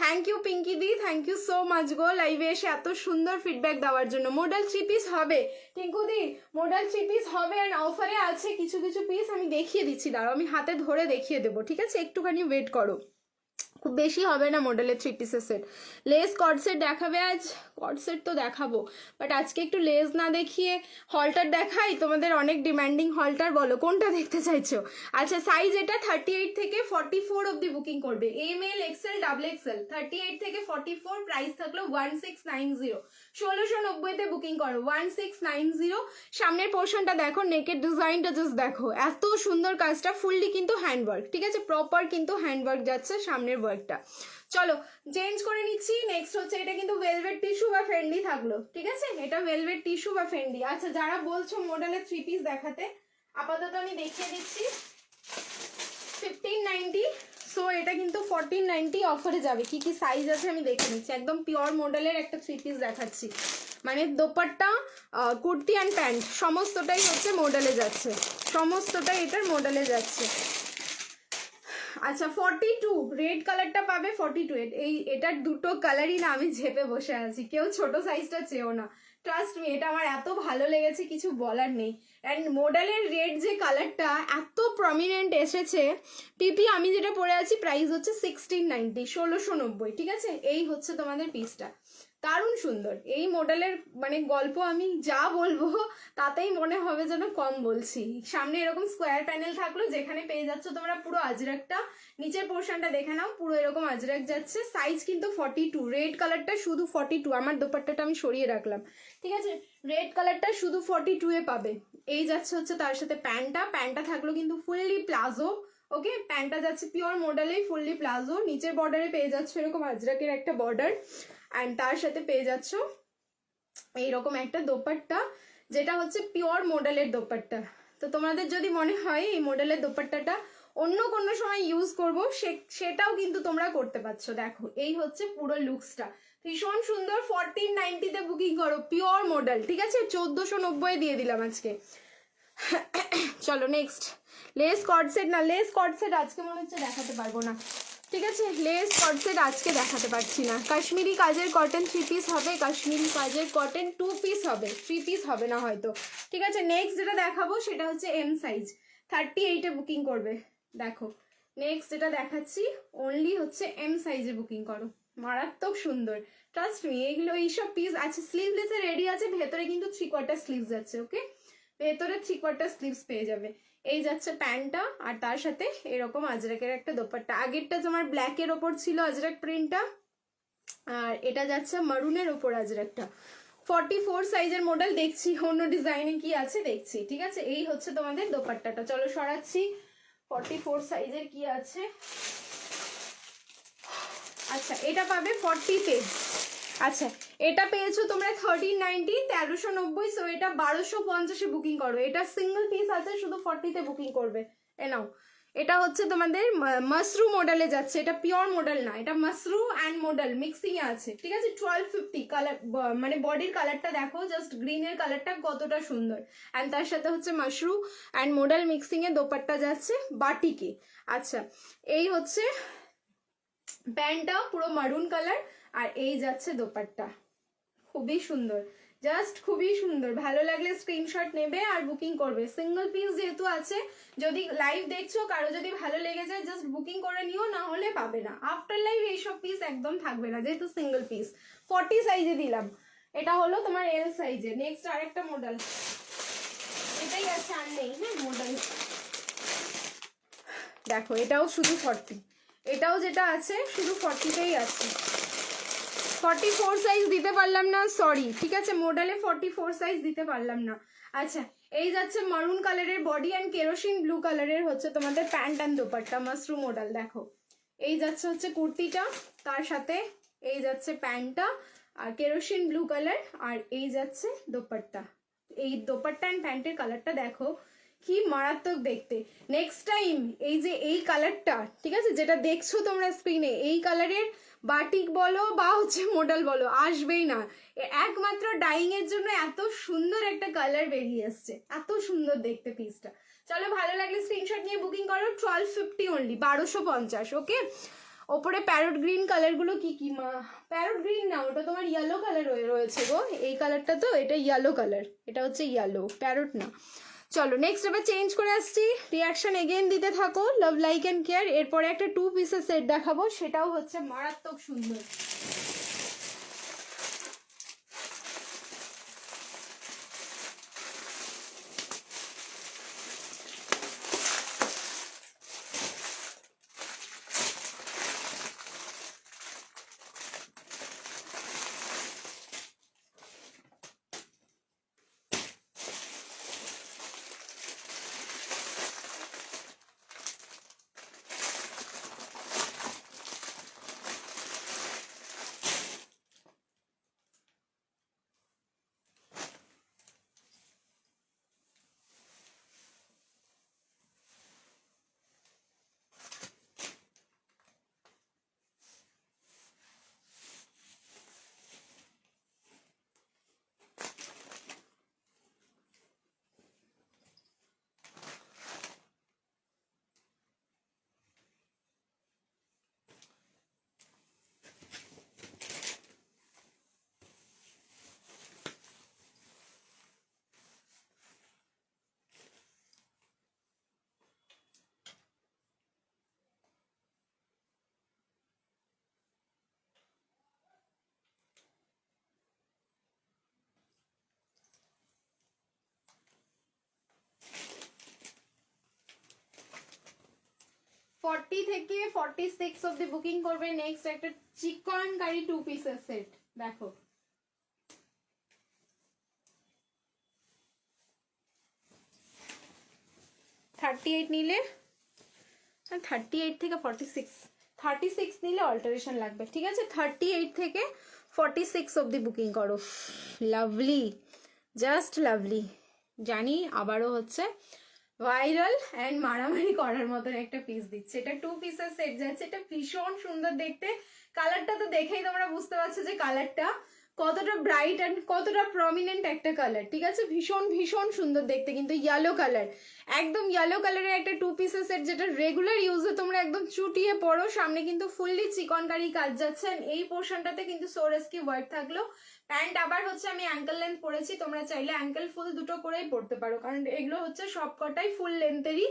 A: Thank you Pinki di, thank you so much গো, লাইভে এসে এত সুন্দর ফিডব্যাক দেওয়ার জন্য। মডেল 3 পিস হবে টিঙ্কু দি, মডেল 3 পিস হবে, অ্যান্ড অফারে আছে কিছু কিছু পিস, আমি দেখিয়ে দিচ্ছি, দাঁড়াও আমি হাতে ধরে দেখিয়ে দেবো, ঠিক আছে, একটুখানি ওয়েট করো, খুব বেশি হবে না মডেলের 3 পিসের সেট। লেস কট সেট দেখাবে আজ, কট সেট তো দেখাবো, বাট আজকে একটু লেস না দেখিয়ে হলটার দেখাই, তোমাদের অনেক ডিমান্ডিং হলটার, বলো কোনটা দেখতে চাইছো। আচ্ছা, সাইজ এটা 38 থেকে 44 অব্দি বুকিং করবে, M L XL double XL, 38 থেকে 44, প্রাইস থাকলো 1690, 1690-তে বুকিং করো, 1690। সামনের পোর্শনটা দেখো, নেকের ডিজাইনটা জাস্ট দেখো, এত সুন্দর কাজটা, ফুললি কিন্তু হ্যান্ডওয়ার্ক, ঠিক আছে, প্রপার কিন্তু হ্যান্ডওয়ার্ক যাচ্ছে সামনের ওয়ার্কটা। চলো চেঞ্জ করে নিচ্ছি, নেক্সট হচ্ছে এটা কিন্তু ভেলভেট টিস্যু বা ফেন্ডি থাকলো, ঠিক আছে, এটা ভেলভেট টিস্যু বা ফেন্ডি। আচ্ছা, যারা বলছো মডেলের 3 পিস দেখাতে, আপাতত আমি দেখিয়ে দিচ্ছি 1590, সো এটা কিন্তু 1490 অফারে যাবে। কি কি সাইজ আছে আমি দেখে নিচ্ছি, একদম পিওর মডেলের একটা 3 পিস দেখাচ্ছি, মানে দোপাট্টা, কুর্তি অ্যান্ড প্যান্ট সমস্তটাই হচ্ছে মডেলে যাচ্ছে, সমস্তটাই এটার মডেলে যাচ্ছে। আচ্ছা, 42 রেড কালারটা পাবে 42, এটার দুটো কালারই না আমি ঝেপে বসে আছি, কেউ ছোট সাইজটা চেয়েও না, ট্রাস্ট মি, এটা আমার এত ভালো লেগেছে কিছু বলার নেই। অ্যান্ড মডেলের রেড যে কালারটা এত প্রমিনেন্ট এসেছে, পিপি আমি যেটা পরে আছি প্রাইস হচ্ছে 1690, 1690, ঠিক আছে, এই হচ্ছে তোমাদের পিসটা, দারুণ সুন্দর। এই মডেলের মানে গল্প আমি যা বলবো তাতেই মনে হবে যেন কম বলছি। সামনে এরকম স্কোয়ার প্যানেল থাকলো, যেখানে পেয়ে যাচ্ছ তোমরা পুরো আজরাকটা, নিচের পোর্শনটা দেখে নাও, পুরো এরকম আজরাক যাচ্ছে, সাইজ কিন্তু 42, রেড কালারটা শুধু 42, আমার দোপাট্টাটা আমি সরিয়ে রাখলাম, ঠিক আছে, রেড কালারটা শুধু 42-এ পাবে। এই যাচ্ছে হচ্ছে তার সাথে প্যান্টটা থাকলো কিন্তু ফুললি প্লাজো, ওকে, প্যান্টটা যাচ্ছে পিওর মডেলেই ফুললি প্লাজো, নিচের বর্ডারে পেয়ে যাচ্ছ এরকম আজরাকের একটা বর্ডার, অ্যান্ড তার সাথে পেয়ে যাচ্ছ এইরকম একটা দোপাট্টা, যেটা হচ্ছে পিওর মডেলের দোপাট্টা। তো তোমাদের যদি মনে হয় এই মডেলের দোপাট্টাটা অন্য কোনো সময় ইউজ করবো, সেটাও কিন্তু তোমরা করতে পারছো। দেখো এই হচ্ছে পুরো লুকসটা, ভীষণ সুন্দর, 1490-তে বুকিং করো, পিওর মডেল, ঠিক আছে, 1490 দিয়ে দিলাম আজকে। চলো নেক্সট, লেস কট সেট, না লেস কট সেট আজকে মনে হচ্ছে দেখাতে পারবো না, ঠিক আছে, লেস কট সেট আজকে দেখাতে পারছি না। কাশ্মীরি কাজের কটন 3 পিস হবে, কাশ্মীরি কাজের কটন 2 পিস হবে, 3 পিস হবে না হয়তো, ঠিক আছে। নেক্সট যেটা দেখাবো সেটা হচ্ছে এম সাইজ, 38-এ বুকিং করবে। দেখো নেক্সট যেটা দেখাচ্ছি অনলি হচ্ছে এম সাইজে বুকিং করো, মারাত্মক সুন্দর, ট্রাস্ট মি, এইগুলো এইসব পিস আছে, স্লিভলেসে রেডি আছে, ভেতরে কিন্তু 3/4 স্লিভস আছে, ওকে, ভেতরে 3/4 স্লিভস পেয়ে যাবে। এই যাচ্ছে প্যান্টটা, আর তার সাথে এরকম আজরাকের একটা দোপাট্টা, আগেরটা তোমার ব্ল্যাকের ওপর ছিল আজরাক প্রিন্টটা, আর এটা যাচ্ছে মারুনের ওপর আজরাকটা। 44 সাইজের মডেল, দেখছি অন্য ডিজাইনে কি আছে দেখছি, ঠিক আছে, এই হচ্ছে তোমাদের দোপাট্টাটা। চলো সরাচ্ছি 44 সাইজের কি আছে। আচ্ছা, এটা পাবে 40-তে, আচ্ছা এটা পেয়েছো তোমরা 1390, 1390, সো এটা 1250-এ বুকিং করো, এটা সিঙ্গেল পিস আছে, শুধু 40-তে বুকিং করবে। এ নাও, এটা হচ্ছে তোমাদের মাশরু মডেলে যাচ্ছে, এটা পিওর মডেল না, এটা মাশরু অ্যান্ড মডেল মিক্সিং এ আছে, ঠিক আছে, 1250 কালার, মানে বডির কালারটা দেখো, জাস্ট গ্রিনের কালারটা কতটা সুন্দর, অ্যান্ড তার সাথে হচ্ছে মাশরু অ্যান্ড মডেল মিক্সিং এ দোপাট্টা যাচ্ছে বাটিকে। আচ্ছা, এই হচ্ছে প্যান্টটা পুরো মারুন কালার, আর এই যাচ্ছে দোপাট্টা, খুবই সুন্দর, জাস্ট খুবই সুন্দর, ভালো লাগলে স্ক্রিনশট নেবে আর বুকিং করবে। সিঙ্গেল পিস যেহেতু আছে, যদি লাইভ দেখছো কারো যদি ভালো লেগে যায় জাস্ট বুকিং করে নিও, না হলে পাবে না, আফটার লাইভ এইসব পিস একদম থাকবে না, যেহেতু সিঙ্গেল পিস। 40 সাইজে দিলাম, এটা হলো তোমার এল সাইজে। নেক্সট আরেকটা মডেল, এটাই আছে আর নেই, হ্যাঁ মডেল দেখো, এটাও শুধু 40, এটাও যেটা আছে শুধু 40-তেই আছে, 44 সাইজ দিতে পারলাম না, সরি, ঠিক আছে, মডেলে 44 সাইজ দিতে পারলাম না। আচ্ছা, এই যাচ্ছে মারুন কালারের বডি অ্যান্ড কেরোসিন ব্লু কালারের হচ্ছে তোমাদের pant and dupatta, Mashru model. দেখো এই যাচ্ছে হচ্ছে কুর্তিটা, তার সাথে এই যাচ্ছে প্যান্টটা আর কেরোসিন ব্লু কালার, আর এই যাচ্ছে দোপাট্টা। এই দোপাট্টা অ্যান্ড প্যান্টের কালারটা দেখো কি মারাত্মক দেখতে। নেক্সট টাইম এই যে এই কালারটা, ঠিক আছে, যেটা দেখছো তোমরা স্ক্রিনে, এই কালারের বাটিক বলো বা হচ্ছে মডেল বলো, আসবেই না। একমাত্র ডাইং এর জন্য এত সুন্দর একটা কালার বেরিয়ে এসছে, এত সুন্দর দেখতে পিসটা। চলো ভালো লাগলে স্ক্রিনশট নিয়ে বুকিং করো। 1250 অনলি, 1250। ওকে, ওপরে প্যারট গ্রিন কালারগুলো কি কি মা, প্যারট গ্রিন না, ওটা তোমার ইয়েলো কালার রয়েছে গো। এই কালারটা তো, এটা ইয়েলো কালার, এটা হচ্ছে ইয়েলো, প্যারট না। চলো নেক্সট এবার চেঞ্জ করে আসছি, রিয়াকশন এগেন দিতে থাকো, লাভ লাইক অ্যান্ড কেয়ার। এরপরে একটা 2 পিসের সেট দেখাবো, সেটাও হচ্ছে মারাত্মক সুন্দর। ফর্টি থেকে 46 অব্দি বুকিং করবে। নেক্সট একটা চিকন কারি 2 পিসের সেট দেখো, থার্টি এইট নিলে, 38 থেকে 46, 36 নিলে অল্টারেশন লাগবে, ঠিক আছে। 38 থেকে 46 অব্দি বুকিং করো। Lovely, just lovely. জানি আবারও হচ্ছে ভাইরাল অ্যান্ড মারামারি করার মতন একটা পিস দিচ্ছে। এটা 2 পিসের সেট যাচ্ছে, এটা ভীষণ সুন্দর দেখতে। কালারটা তো দেখেই তোমরা বুঝতে পারছো যে কালারটা কতটা ব্রাইট অ্যান্ড কতটা প্রমিনেন্ট একটা কালার, ঠিক আছে। ভীষণ ভীষণ সুন্দর দেখতে, কিন্তু ইয়েলো কালার, একদম ইয়েলো কালারের একটা 2 পিসের সেট, যেটা রেগুলার ইউজে তোমরা একদম চুটিয়ে পড়ো। সামনে কিন্তু ফুললি চিকনকারি কাজ যাচ্ছে, এই পোর্শনটাতে কিন্তু সোরেস্কি ওয়ার্ক থাকলো। প্যান্ট আবার হচ্ছে আমি অ্যাঙ্কেল লেন্থ পরেছি, তোমরা চাইলে অ্যাঙ্কেল ফুল দুটো করেই পরতে পারো, কারণ এগুলো হচ্ছে সবকটাই ফুল লেন্থেরই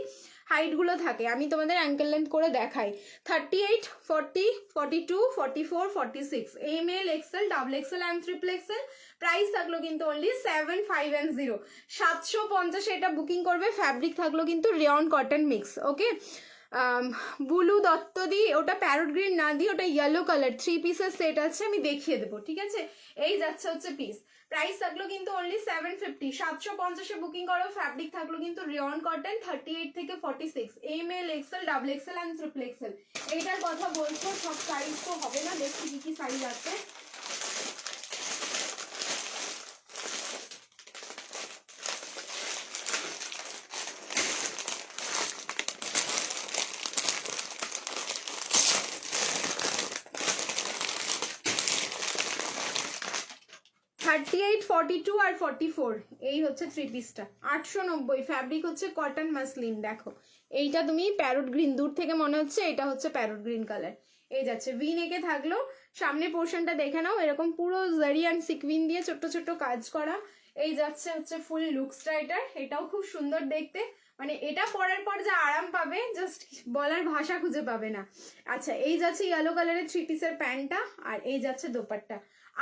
A: হাইটগুলো থাকে। আমি তোমাদের অ্যাঙ্কেল লেন্থ করে দেখাই। 38, 40, 42, 44, 46, M L, XL, double XL and triple XL. Price থাকলো কিন্তু অনলি 7510, 750 এটা বুকিং করবে। ফ্যাব্রিক থাকলো কিন্তু রেয়ন কটন মিক্স। ওকে, বুলু দত্ত দি, ওটা প্যারট গ্রিন না দি, ওটা ইয়েলো কালার 3 পিসের সেট আছে, আমি দেখিয়ে দেবো, ঠিক আছে। এই যাচ্ছে হচ্ছে পিস, প্রাইস থাকলো কিন্তু অনলি 750, 750 বুকিং করো। ফ্যাব্রিক থাকলো কিন্তু রেয়ন কটন, 38 থেকে 46, M L, XL, double XL and triple XL. এইটার কথা বলছো, সব সাইজ তো হবে না, দেখছি কি কি সাইজ আছে। 38, 42 আর 44, এই হচ্ছে 3 পিসটা 890। ফ্যাব্রিক হচ্ছে কটন মাসলিন। দেখো এইটা তুমি প্যারট গ্রিন, দূর থেকে মনে হচ্ছে এটা হচ্ছে প্যারট গ্রিন কালার। এই যাচ্ছে ভি নেকে থাকলো, সামনে পোর্শনটা দেখে নাও, এরকম পুরো জারি অ্যান্ড সিকুইন দিয়ে ছোট্ট ছোট্ট কাজ করা। এই যাচ্ছে হচ্ছে ফুল লুকসটা এটার, এটাও খুব সুন্দর দেখতে, মানে এটা পরার পর যা আরাম পাবে জাস্ট বলার ভাষা খুঁজে পাবে না। আচ্ছা, এই যাচ্ছে ইয়েলো কালারের 3 পিসের প্যান্টটা, আর এই যাচ্ছে দোপাট্টা।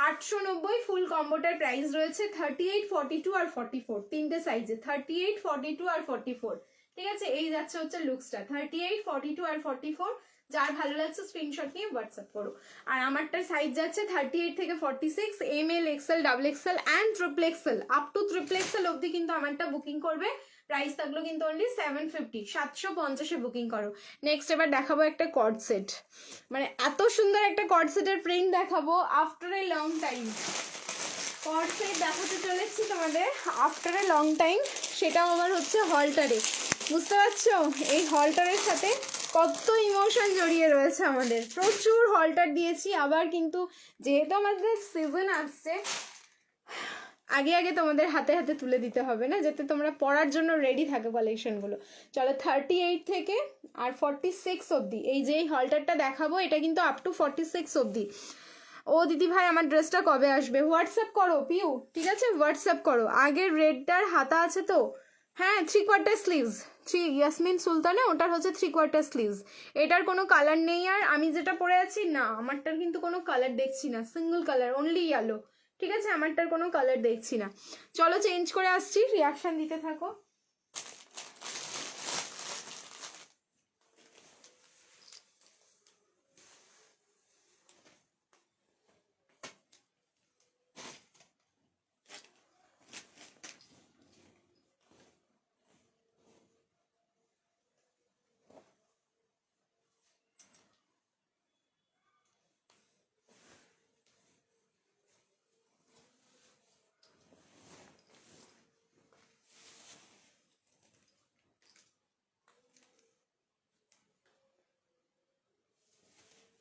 A: 890 ফুল কম্বোটার প্রাইস রয়েছে। 38, 42 আর 44, তিনটে সাইজে, 38, 42 আর 44, ঠিক আছে। এই যাচ্ছে হচ্ছে লুকসটা, 38, 42 আর 44। যার ভালো লাগছে স্ক্রিনশট নিয়ে হোয়াটসঅ্যাপ করো। আর আমারটার সাইজ যাচ্ছে 38 থেকে 46, M L, XL, double XL and triple XL, up to triple XL অব্দি কিন্তু আমারটা বুকিং করবে। প্রাইস থাকলো কিন্তু অনলি 750, 750 বুকিং করো। নেক্সট এবার দেখাবো একটা কর্ড সেট, মানে এত সুন্দর একটা কর্ড সেটের প্রিন্ট দেখাবো after a long time. Coord set দেখাতে চলেছি তোমাদের আফটার এ লং টাইম। সেটাও আবার হচ্ছে হলটারে। বুঝতে পারছো এই হলটারের সাথে কত ইমোশন জড়িয়ে রয়েছে আমাদের। প্রচুর হলটার দিয়েছি। আবার কিন্তু যেহেতু আমাদের সিজন আসছে, আগে আগে তোমাদের হাতে হাতে তুলে দিতে হবে না, যাতে তোমরা পড়ার জন্য রেডি থাকে কালেকশনগুলো। চলো 38 থেকে আর 46 অবধি এই যে এই হলটারটা দেখাবো, এটা কিন্তু আপ টু 46 অবধি। ও দিদি ভাই আমার ড্রেসটা কবে আসবে? হোয়াটসঅ্যাপ করো পিউ, ঠিক আছে? হোয়াটসঅ্যাপ করো। আগের রেডটার হাতা আছে তো? হ্যাঁ, 3/4 স্লিভস। ইয়াসমিন সুলতানে ওটার হচ্ছে 3/4 স্লিভস। এটার কোনো কালার নেই। আর আমি যেটা পরে আছি না, আমারটার কিন্তু কোনো কালার দেখছি না, সিঙ্গেল কালার, অনলি ইয়েলো। ঠিক আছে, আমারটার কোনো কালার দেখছি না। চলো চেঞ্জ করে আসছি, রিয়াকশন দিতে থাকো।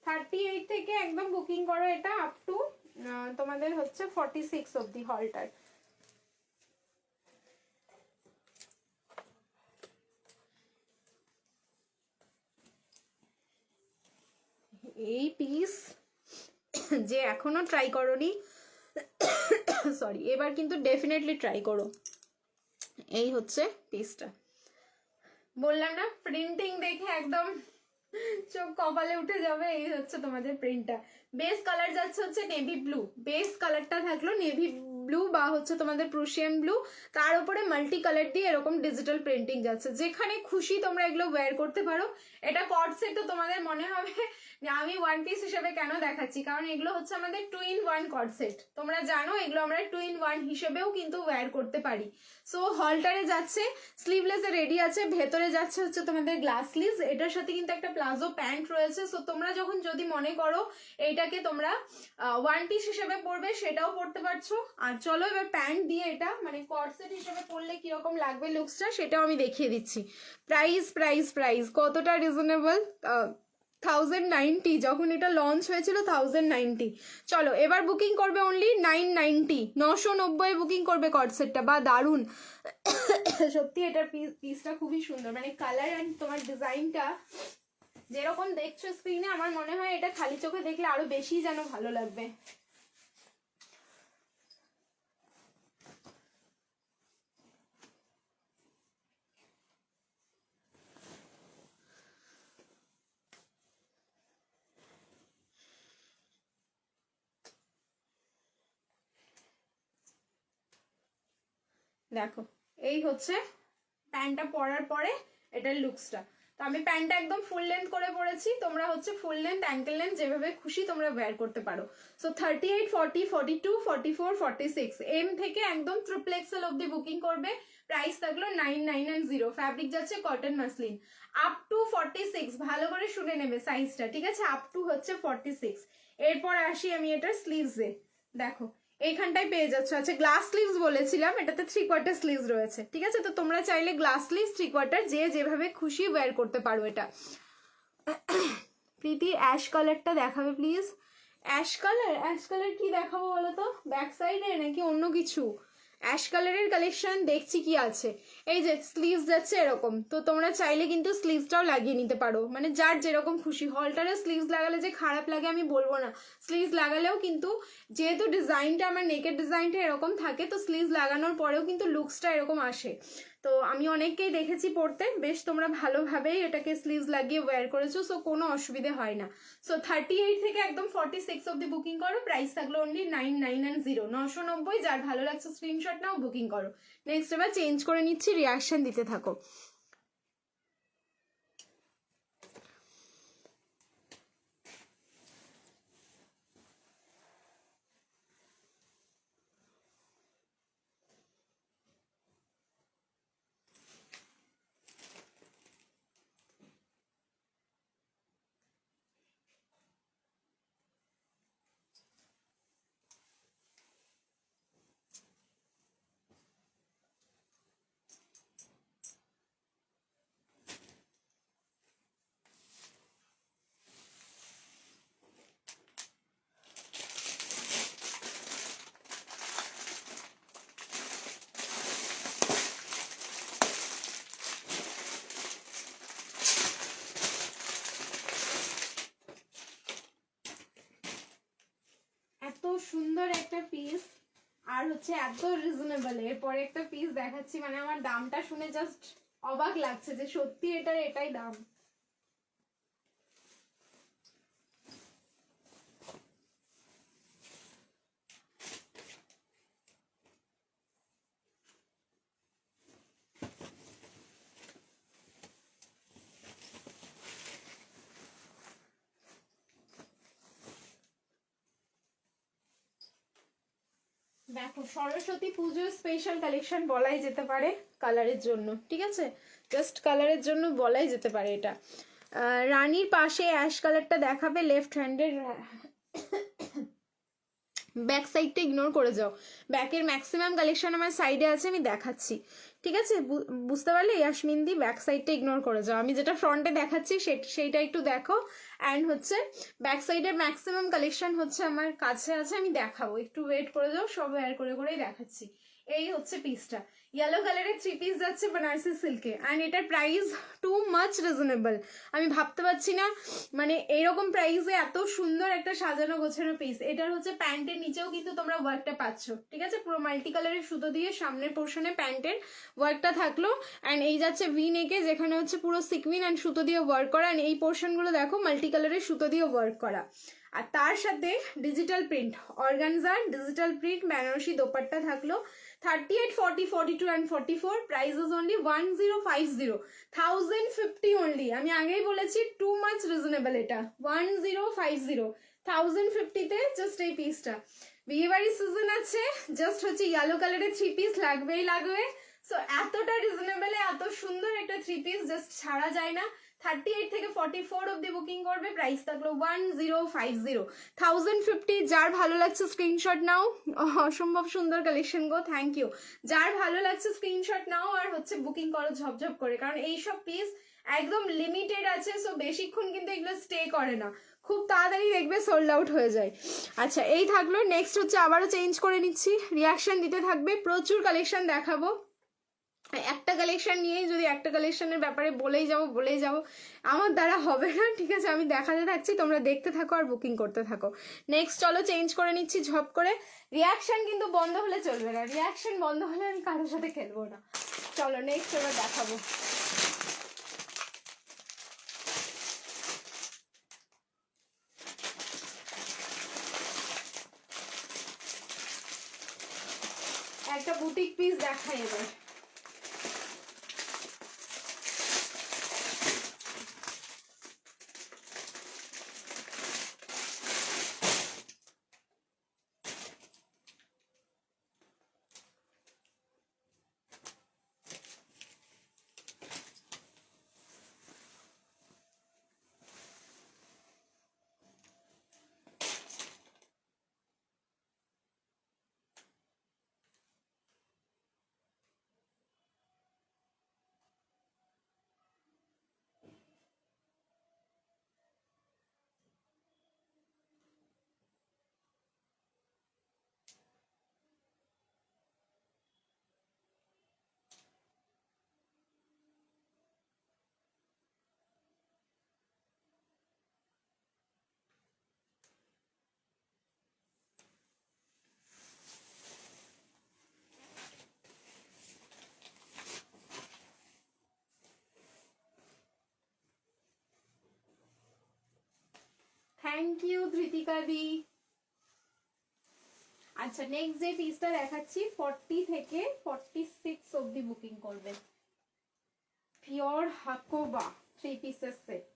A: থার্টি এইট থেকে একদম বুকিং করো, এটা আপ টু তোমাদের হচ্ছে 46 অবধি হলটার। এই পিস যে এখনো ট্রাই করোনি, সরি, এবার কিন্তু ডেফিনেটলি ট্রাই করো। এই হচ্ছে পিসটা, বললাম না প্রিন্টিং দেখে একদম চোখ কপালে উঠে যাবে। এই হচ্ছে তোমাদের প্রিন্টটা। বেস কালার যাচ্ছে হচ্ছে নেভি ব্লু। বেস কালারটা থাকলো নেভি ব্লু বা হচ্ছে তোমাদের প্রুশিয়ান ব্লু, তার উপরে মাল্টি কালার দিয়ে এরকম ডিজিটাল প্রিন্টিং যাচ্ছে। যেখানে খুশি তোমরা এগুলো ওয়্যার করতে পারো। এটা কট সেট, তো তোমাদের মনে হবে যে আমি ওয়ান পিস হিসেবে কেন দেখাচ্ছি, কারণ এগুলো হচ্ছে আমাদের 2-in-1 কট সেট। তোমরা জানো এগুলো আমরা 2-in-1 হিসেবেও কিন্তু ওয়্যার করতে পারি। সো হলটারে যাচ্ছে, স্লিভলেসে রেডি আছে, ভেতরে যাচ্ছে হচ্ছে তোমাদের গ্লাস স্লিভস। এটার সাথে কিন্তু একটা প্লাজো প্যান্ট রয়েছে। সো তোমরা যখন যদি মনে করো এইটাকে তোমরা ওয়ান পিস হিসেবে পরবে, সেটাও পরতে পারছো। আর চলো এবার প্যান্ট দিয়ে এটা মানে কর্সেট হিসেবে পরলে কিরকম লাগবে লুকসটা, সেটাও আমি দেখিয়ে দিচ্ছি। প্রাইস প্রাইস প্রাইস কতটা রিজনেবল, 1090, যখন এটা লঞ্চ হয়েছিল 1090। চলো এবার বুকিং করবে অনলি 990, 990 বুকিং করবে কটসেটটা। বা দারুণ, সত্যি এটার পিসটা খুবই সুন্দর, মানে কালার অ্যান্ড তোমার ডিজাইনটা যেরকম দেখছো স্ক্রিনে, আমার মনে হয় এটা খালি চোখে দেখলে আরো বেশি যেন ভালো লাগবে। দেখো এই হচ্ছে প্যান্টটা পরার পরে এটার লুকসটা। তো আমি প্যান্টটা একদম ফুল লেন্থ করে পরেছি, তোমরা হচ্ছে ফুল লেন্থ, অ্যাঙ্কেল লেন্থ যেভাবে খুশি তোমরা ওয়্যার করতে পারো। সো 38, 40, 42, 44, 46 এম থেকে একদম ট্রিপল এক্সেল অব্দি বুকিং করবে। প্রাইস থাকলো 990। ফ্যাব্রিক যাচ্ছে কটন মাসলিন। আপ টু 46, ভালো করে শুনে নেবে সাইজটা, ঠিক আছে? আপ টু হচ্ছে 46। এরপর আসি আমি এটার স্লিভসে। দেখো এইখানটায় পেয়ে যাচ্ছ, আচ্ছা গ্লাস স্লিভস বলেছিলাম, এটাতে 3/4 স্লিভস রয়েছে, ঠিক আছে? তো তোমরা চাইলে গ্লাস স্লিভস 3/4 যে যেভাবে খুশি ওয়্যার করতে পারো এটা। প্রীতি অ্যাশ কালারটা দেখাবে please. Ash colour, ash colour কি দেখাবো বলো তো? ব্যাক সাইডে নাকি অন্য কিছু? অ্যাশ কালারের কালেকশন দেখছি কি আছে। এই যে স্লিভস যাচ্ছে এরকম, তো তোমরা চাইলে কিন্তু স্লিভসটাও লাগিয়ে নিতে পারো, মানে যার যেরকম খুশি। হলটারে স্লিভস লাগালে যে খারাপ লাগে আমি বলবো না, স্লিভস লাগালেও কিন্তু যেহেতু ডিজাইনটা আমার নেকের ডিজাইনটা এরকম থাকে, তো স্লিভস লাগানোর পরেও কিন্তু লুকসটা এরকম আসে। তো আমি অনেককেই দেখেছি পড়তে, বেশ তোমরা ভালোভাবেই এটাকে স্লিভস লাগিয়ে ওয়্যার করেছো, সো কোনো অসুবিধে হয় না। সো 38 থেকে একদম 46 অব্দি বুকিং করো। প্রাইস থাকলো অনলি 990, 990। যার ভালো লাগছে স্ক্রিনশট নাও, বুকিং করো। নেক্সট এবার চেঞ্জ করে নিচ্ছি, রিয়াকশন দিতে থাকো। এত সুন্দর একটা পিস, আর হচ্ছে এত রিজনেবল। এরপরে একটা পিস দেখাচ্ছি, মানে আমার দামটা শুনে জাস্ট অবাক লাগছে যে সত্যি এটার এটাই দাম। দেখো সরস্বতী পুজোর স্পেশাল কালেকশন বলাই যেতে পারে কালারের জন্য, ঠিক আছে, জাস্ট কালারের জন্য বলাই যেতে পারে এটা। রানীর পাশে অ্যাশ কালারটা দেখাবে, লেফট হ্যান্ডের ব্যাক সাইডটা ইগনোর করে যাও, ব্যাকের ম্যাক্সিমাম কালেকশন আমার সাইডে আছে, আমি দেখাচ্ছি, ঠিক আছে, বুঝতে পারলে ইয়াসমিনদি, ব্যাক সাইডটা ইগনোর করে যাও, আমি যেটা ফ্রন্টে দেখাচ্ছি সেইটা একটু দেখো। অ্যান্ড হচ্ছে ব্যাক সাইডের ম্যাক্সিমাম কালেকশন হচ্ছে আমার কাছে আছে, আমি দেখাবো, একটু ওয়েট করে যাও, সব ওয়্যার করে করেই দেখাচ্ছি। এই হচ্ছে পিসটা, ইয়েলো কালারের 3 পিস যাচ্ছে বেনারসি সিল্কে, অ্যান্ড এটার প্রাইস টু মাচ রিজনেবল। আমি ভাবতে পারছি না মানে এইরকম প্রাইসে এত সুন্দর একটা সাজানো গোছানো পিস। এটার হচ্ছে প্যান্টের নিচেও কিন্তু তোমরা ওয়ার্কটা পাচ্ছ, ঠিক আছে, পুরো মাল্টি কালারের সুতো দিয়ে সামনের পোর্শনে প্যান্টের ওয়ার্কটা থাকলো, অ্যান্ড এই যাচ্ছে ভি নেকে, যেখানে হচ্ছে পুরো সিকুইন অ্যান্ড সুতো দিয়ে ওয়ার্ক করা, অ্যান্ড এই পোর্শনগুলো দেখো মাল্টি কালারের সুতো দিয়ে ওয়ার্ক করা। আর তার সাথে ডিজিটাল প্রিন্ট, অর্গানজার ডিজিটাল প্রিন্ট বেনারসি দোপাট্টা থাকলো। 38, 40, 42 and 44, price is only 1050, 1050 only। আমি আগেই বলেছি টু মাচ রিজনেবল, এটা 1050, 1050 তে জাস্ট এই পিসটা। বিয়ে বাড়ির সিজন আছে, জাস্ট হচ্ছে ইয়েলো কালারের 3 পিস লাগবেই লাগবে। সো এতটা রিজনেবলে এত সুন্দর একটা 3 পিস জাস্ট ছাড়া যায় না। 38 থেকে 44 অব্দি বুকিং করবে, প্রাইস থাকলো 1050, 1050। যার ভালো লাগছে স্ক্রিনশট নাও, অসম্ভব সুন্দর কালেকশন গো, থ্যাংক ইউ। যার ভালো লাগছে স্ক্রিনশট নাও আর হচ্ছে বুকিং করো ঝপঝপ করে, কারণ এইসব পিস একদম লিমিটেড আছে, সো বেশিক্ষণ কিন্তু এগুলো স্টে করে না, খুব তাড়াতাড়ি দেখবে সোল্ড আউট হয়ে যায়। আচ্ছা এই থাকলো, নেক্সট হচ্ছে আবারও চেঞ্জ করে নিচ্ছি, রিয়াকশন দিতে থাকবে, প্রচুর কালেকশন দেখাবো। একটা কালেকশন নিয়েই যদি একটা কালেকশনের ব্যাপারে বলেই যাবো আমার দ্বারা হবে না, ঠিক আছে, আমি দেখাতে থাকছি, তোমরা দেখতে থাকো আর বুকিং করতে থাকো। নেক্সট চলো চেঞ্জ করে নিচ্ছি ঝপ করে। রিয়াকশন কিন্তু বন্ধ হলে চলবে না, রিয়াকশন বন্ধ হলে আমি কারোর সাথে খেলবো না। চলো নেক্সট এবার দেখাবো। একটা বুটিক পিস দেখাই এবার। থ্যাংক ইউ ধৃতিকা দি। আচ্ছা নেক্সট যে পিসটা দেখাচ্ছি 40 থেকে 46 অবধি বুকিং করবে, পিওর হাকোবা 3 পিসের সেট।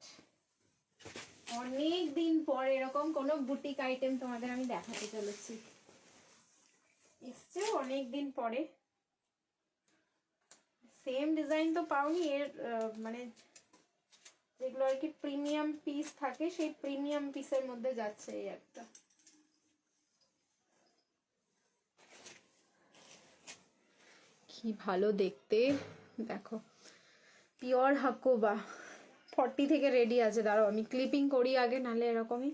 A: অনেক দিন পর এরকম কোনো বুটিক আইটেম তোমাদের আমি দেখাতে চলেছি, এসছে অনেক দিন পরে। সেম ডিজাইন তো পাওনি, এর মানে যেগুলো আর কি প্রিমিয়াম পিস থাকে সেই প্রিমিয়াম পিসের মধ্যে যাচ্ছে এই একটা। কি ভালো দেখতে, দেখো পিওর হাকোবা 40 থেকে রেডি আছে, দাঁড়াও আমি ক্লিপিং করি আগে, নাহলে এরকমই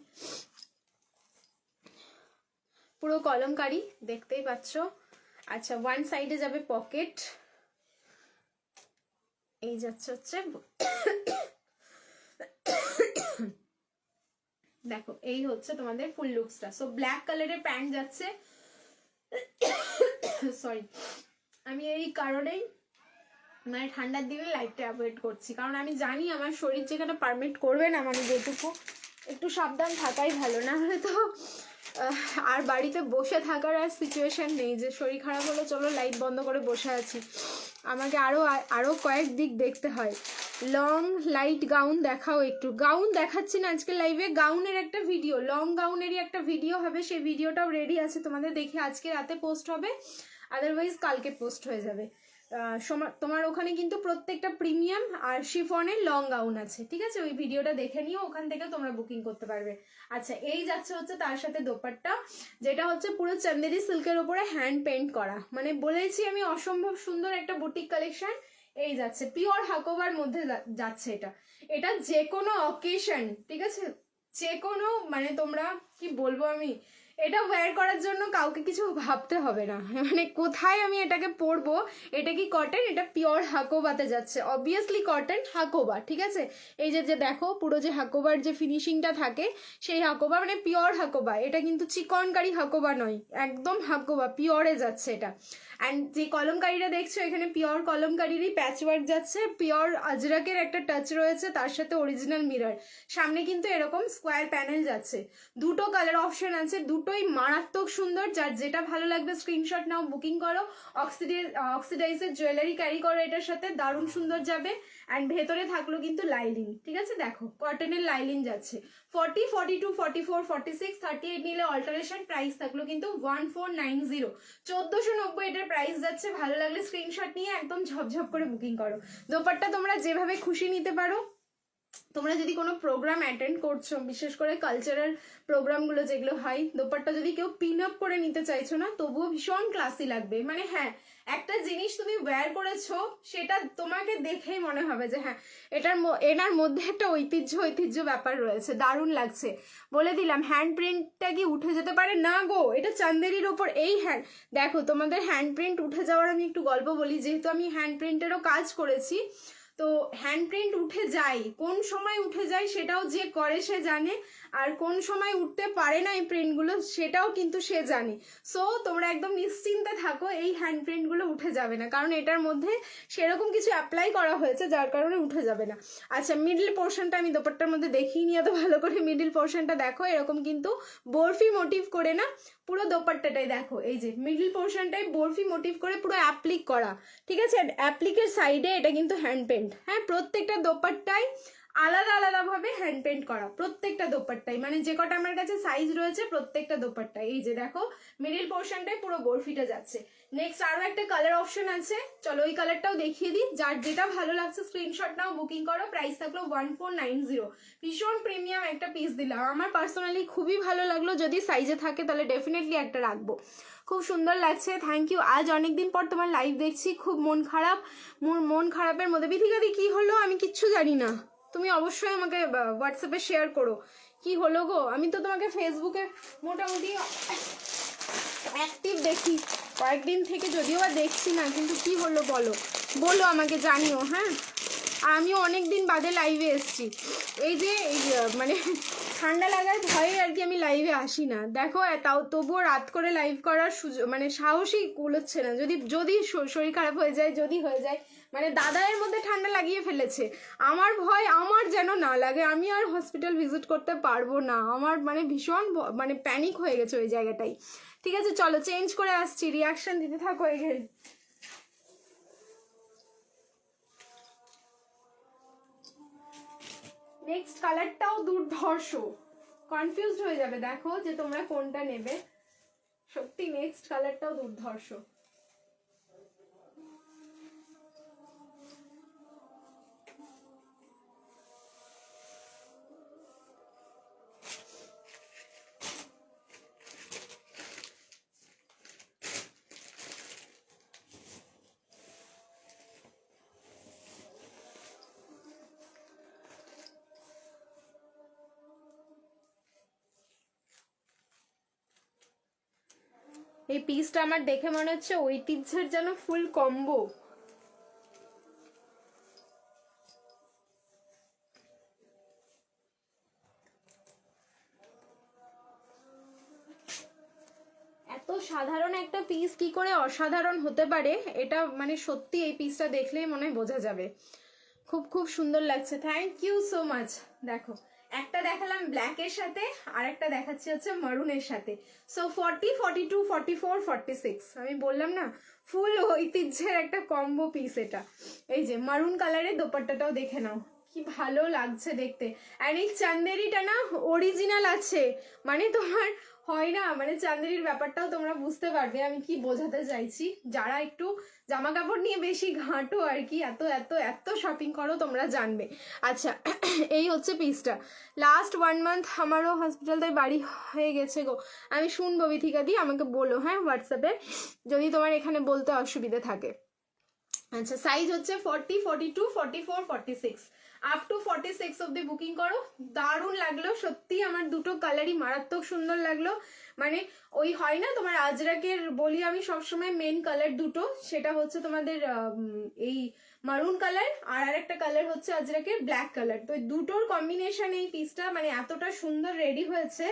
A: পুরো কলমকারি দেখতেই পাচ্ছ। আচ্ছা ওয়ান সাইডে যাবে পকেট, এই যাচ্ছে হচ্ছে দেখো এই হচ্ছে তোমাদের ফুল লুকসটা। সো ব্ল্যাক কালারের প্যান্ট যাচ্ছে, সরি আমি এই কারণেই মানে ঠান্ডার দিনে লাইটটা অ্যাভয়েড করছি, কারণ আমি জানি আমার শরীর যেখানে পারমিট করবে না, মানে যেটুকু একটু সাবধান থাকাই ভালো, না হলে তো আর বাড়িতে বসে থাকার আর সিচুয়েশন নেই যে শরীর খারাপ হলো চলো লাইট বন্ধ করে বসে আছি, আমাকে আরও কয়েক দিক দেখতে হয়। লং লাইট গাউন দেখাও একটু। গাউন দেখাচ্ছি না আজকে লাইভে, গাউনের একটা ভিডিও, লং গাউনেরই একটা ভিডিও হবে, সেই ভিডিওটাও রেডি আছে, তোমাদের দেখে আজকে রাতে পোস্ট হবে, আদারওয়াইজ কালকে পোস্ট হয়ে যাবে। তোমার ওখানে কিন্তু প্রত্যেকটা প্রিমিয়াম আর শিফনের লং গাউন আছে, ঠিক আছে, ওই ভিডিওটা দেখে নিও, ওখান থেকে তোমরা বুকিং করতে পারবে। আচ্ছা এই যাচ্ছে হচ্ছে তার সাথে দোপাট্টা, যেটা হচ্ছে পুরো চান্দেরি সিল্কের উপরে হ্যান্ড পেন্ট করা, মানে বলেছি আমি অসম্ভব সুন্দর একটা বুটিক কালেকশন। এই যাচ্ছে পিওর হাকোবার মধ্যে যাচ্ছে এটা, এটা যে কোনো অকেশন, ঠিক আছে, যে কোনো মানে তোমরা কি বলবো আমি, এটা ওয়্যার করার জন্য কাউকে কিছু ভাবতে হবে না, মানে কোথায় আমি এটাকে পরবো, এটা কি কটন, এটা পিওর হাকোবাতে যাচ্ছে, অবভিয়াসলি কটন হাকোবা, ঠিক আছে। এই যে যে দেখো পুরো যে হাকোবার যে ফিনিশিংটা থাকে সেই হাকোবা, মানে পিওর হাকোবা, এটা কিন্তু চিকনকারি হাকোবা নয়, একদম হাকোবা পিওরে যাচ্ছে এটা। অ্যান্ড যে কলমকারিটা দেখছো এখানে পিওর কলমকারিরই প্যাচওয়ার্ক যাচ্ছে, পিওর আজরাকের একটা টাচ রয়েছে, তার সাথে অরিজিনাল মিরর, সামনে কিন্তু এরকম স্কোয়ার প্যানেল যাচ্ছে, দুটো কালার অপশন আছে, দুটোই মারাত্মক সুন্দর, যার যেটা ভালো লাগবে স্ক্রিনশট নাও, বুকিং করো। অক্সিডাইজের জুয়েলারি ক্যারি করো এটার সাথে, দারুণ সুন্দর যাবে। অ্যান্ড ভেতরে থাকলো কিন্তু লাইলিন, ঠিক আছে, দেখো কটনের লাইলিন যাচ্ছে, 40, 42, 44, 46, 38 নিলে অল্টারেশন, প্রাইস থাকলো কিন্তু 1490, 1490 এটার প্রাইস যাচ্ছে। ভালো লাগলে স্ক্রিনশট নিয়ে একদম ঝপঝপ করে বুকিং করো। দোপাট্টা তোমরা যেভাবে খুশি নিতে পারো, তোমরা যদি কোনো প্রোগ্রাম অ্যাটেন্ড করছো, বিশেষ করে কালচারাল প্রোগ্রামগুলো যেগুলো হয়, দোপাট্টা যদি কেউ পিন আপ করে নিতে চাইছো না, তবুও ভীষণ ক্লাসি লাগবে, মানে হ্যাঁ একটা জিনিস তুমি ওয়্যার করেছো সেটা তোমাকে দেখেই মনে হবে যে হ্যাঁ এনার মধ্যে একটা ঐতিহ্য ব্যাপার রয়েছে, দারুণ লাগছে। বলে দিলাম হ্যান্ড প্রিন্টটা কি উঠে যেতে পারে না গো, এটা চান্দেরির ওপর এই হ্যান্ড, দেখো তোমাদের হ্যান্ড প্রিন্ট উঠে যাওয়ার আমি একটু গল্প বলি, যেহেতু আমি হ্যান্ড প্রিন্টেরও কাজ করেছি, তো হ্যান্ড প্রিন্ট উঠে যায়, কোন সময় উঠে যায় সেটাও যে করে সে জানে, আর কোন সময় উঠতে পারে না এই প্রিন্টগুলো সেটাও কিন্তু সে জানে। সো তোমরা একদম নিশ্চিন্তে থাকো, এই হ্যান্ড প্রিন্টগুলো উঠে যাবে না, কারণ এটার মধ্যে সেরকম কিছু অ্যাপ্লাই করা হয়েছে যার কারণে উঠে যাবে না। আচ্ছা মিডল পোর্শনটা আমি দোপাট্টার মধ্যে দেখিয়ে নিয়ে এত ভালো করে, মিডল পোর্শনটা দেখো এরকম কিন্তু বরফি মোটিভ করে না, পুরো দোপাট্টাটাই দেখো এই যে মিডল পোর্শনটাই বরফি মোটিভ করে পুরো অ্যাপ্লিক করা, ঠিক আছে, অ্যাপ্লিকের সাইডে এটা কিন্তু হ্যান্ড পেন্ট, হ্যাঁ প্রত্যেকটা দোপাট্টায় আলাদা ভাবে হ্যান্ড পেন্ট করা, প্রত্যেকটা দোপাট্টাই, মানে যে কটা আমার কাছে সাইজ রয়েছে প্রত্যেকটা দোপাট্টাই, এই যে দেখো মিডিল পোর্শনটাই পুরো বরফিটা যাচ্ছে। নেক্সট আরো একটা কালার অপশন আছে, চলো ওই কালারটাও দেখিয়ে দিই, যার যেটা ভালো লাগছে স্ক্রিনশট নাও, বুকিং করো, প্রাইস থাকলো 1490, ভীষণ প্রিমিয়াম একটা পিস দিলাম, আমার পার্সোনালি খুবই ভালো লাগলো, যদি সাইজে থাকে তাহলে ডেফিনেটলি একটা রাখবো, খুব সুন্দর লাগছে, থ্যাংক ইউ। আজ অনেকদিন পর তোমার লাইভ দেখছি, খুব মন খারাপ, মন খারাপের মধ্যে, বিথিকাদি কি হলো আমি কিচ্ছু জানি না, তুমি অবশ্যই আমাকে হোয়াটসঅ্যাপে শেয়ার করো কি হলো গো, আমি তো তোমাকে ফেসবুকে মোটামুটি অ্যাক্টিভ দেখি কয়েকদিন থেকে, যদিও বা দেখছি না, কিন্তু কি হলো বলো আমাকে জানিও, হ্যাঁ আমিও অনেক দিন বাদে লাইভে এসছি, এই যে মানে ঠান্ডা লাগার ভয়ে আর কি আমি লাইভে আসি না, দেখো তাও তবুও রাত করে লাইভ করার সুযোগ মানে সাহসই কুলোচ্ছে না, যদি শরীর খারাপ হয়ে যায়, যদি হয়ে যায়, মানে দাদায়ের মধ্যে ঠান্ডা লাগিয়ে ফেলেছে, আমার ভয় আমার যেন না লাগে, আমি আর হসপিটাল ভিজিট করতে পারবো না, আমার মানে ভীষণ মানে প্যানিক হয়ে গেছে ওই জায়গাটাই। ঠিক আছে চলো চেঞ্জ করে আসছি, রিয়াকশন দিতে থাকো এখানে। নেক্সট কালারটাও দুর্ধর্ষ, কনফিউজড হয়ে যাবে দেখো যে তোমরা কোনটা নেবে, সত্যি নেক্সট কালারটাও দুর্ধর্ষ। এই পিসটা আমার দেখে মনে হচ্ছে ঐতিহ্যের যেন ফুল কম্বো, সাধারণ একটা পিস কি করে অসাধারণ হতে পারে এটা মানে সত্যি এই পিসটা দেখলেই মনে হয় বোঝা যাবে। খুব খুব সুন্দর লাগছে, থ্যাংক ইউ সো মাচ। দেখো একটা দেখালাম ব্ল্যাকের সাথে, আর একটা দেখাচ্ছি হচ্ছে মারুনের সাথে। সো 40, 42, 44, 46, আমি বললাম না ফুল ঐতিহ্যের একটা কম্বো পিস এটা। এই যে মারুন কালারের দোপাট্টাটাও দেখে নাও, কি ভালো লাগছে দেখতে। আর এই চান্দেরিটা না অরিজিনাল আছে, মানে তোমার হয় না, মানে চান্দেরির ব্যাপারটাও তোমরা বুঝতে পারবে আমি কি বোঝাতে চাইছি, যারা একটু জামা কাপড় নিয়ে বেশি ঘাঁটো আর কি, এত এত এত শপিং করো তোমরা জানবে। আচ্ছা এই হচ্ছে পিসটা। লাস্ট 1 মান্থ আমারও হসপিটাল থেকে বাড়ি হয়ে গেছে গো। আমি শুনবো বিথিকা দি, আমাকে বলো হ্যাঁ হোয়াটসঅ্যাপে যদি তোমার এখানে বলতে অসুবিধা থাকে। আচ্ছা সাইজ হচ্ছে 40, 42, 44, 46, আপ টু 46 অব্দি বুকিং করো। দারুণ লাগলো সত্যি, আমার দুটো কালারই মারাত্মক সুন্দর লাগলো। মানে ওই হয় না তোমার আজরাকের বলি আমি সবসময় মেন কালার দুটো, সেটা হচ্ছে তোমাদের এই মারুন কালার, আর আরেকটা কালার হচ্ছে আজরাকের ব্ল্যাক কালার। তো দুটোর কম্বিনেশন এই পিসটা মানে এতটা সুন্দর রেডি হয়েছে,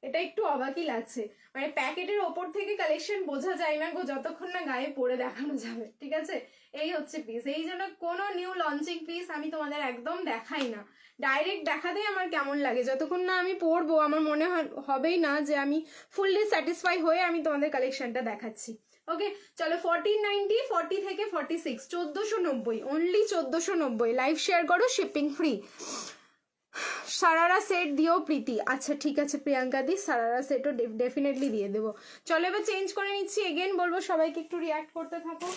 A: এটা একটু অবাকই লাগছে। মানে প্যাকেটের ওপর থেকে কালেকশন বোঝা যায় না গো যতক্ষণ না গায়ে পরে দেখানো যাবে, ঠিক আছে। এই হচ্ছে পিস, এই জন্য কোনো নিউ লঞ্চিং পিস আমি তোমাদের একদম দেখাই না, ডাইরেক্ট দেখাতেই আমার কেমন লাগে, যতক্ষণ না আমি পরবো আমার মনে হবেই না যে আমি ফুললি স্যাটিসফাই হয়ে আমি তোমাদের কালেকশনটা দেখাচ্ছি। ওকে চলো 1490, 40 থেকে 46, 1490, অনলি 1490। লাইভ শেয়ার করো, শিপিং ফ্রি। সারারা সেট দিও প্রীতি, আচ্ছা ঠিক আছে প্রিয়াঙ্কা দি, সারারা সেটও ডেফিনেটলি দিয়ে দেবো। চলো এবার চেঞ্জ করে নিচ্ছি, এগেন বলবো সবাইকে একটু রিয়াক্ট করতে থাকো।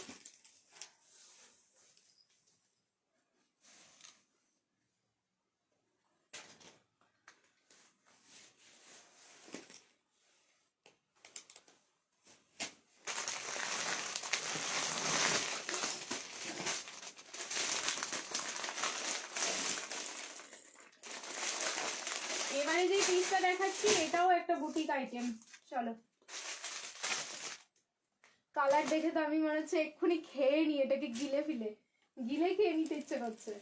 A: এবারে যে পিসটা দেখাচ্ছি এটাও একটা বুটিক আইটেম। চলো কালার দেখে তো আমি মনে হচ্ছে এক্ষুনি খেয়ে নি, এটাকে গিলে খেয়ে নিতে ইচ্ছে করছে।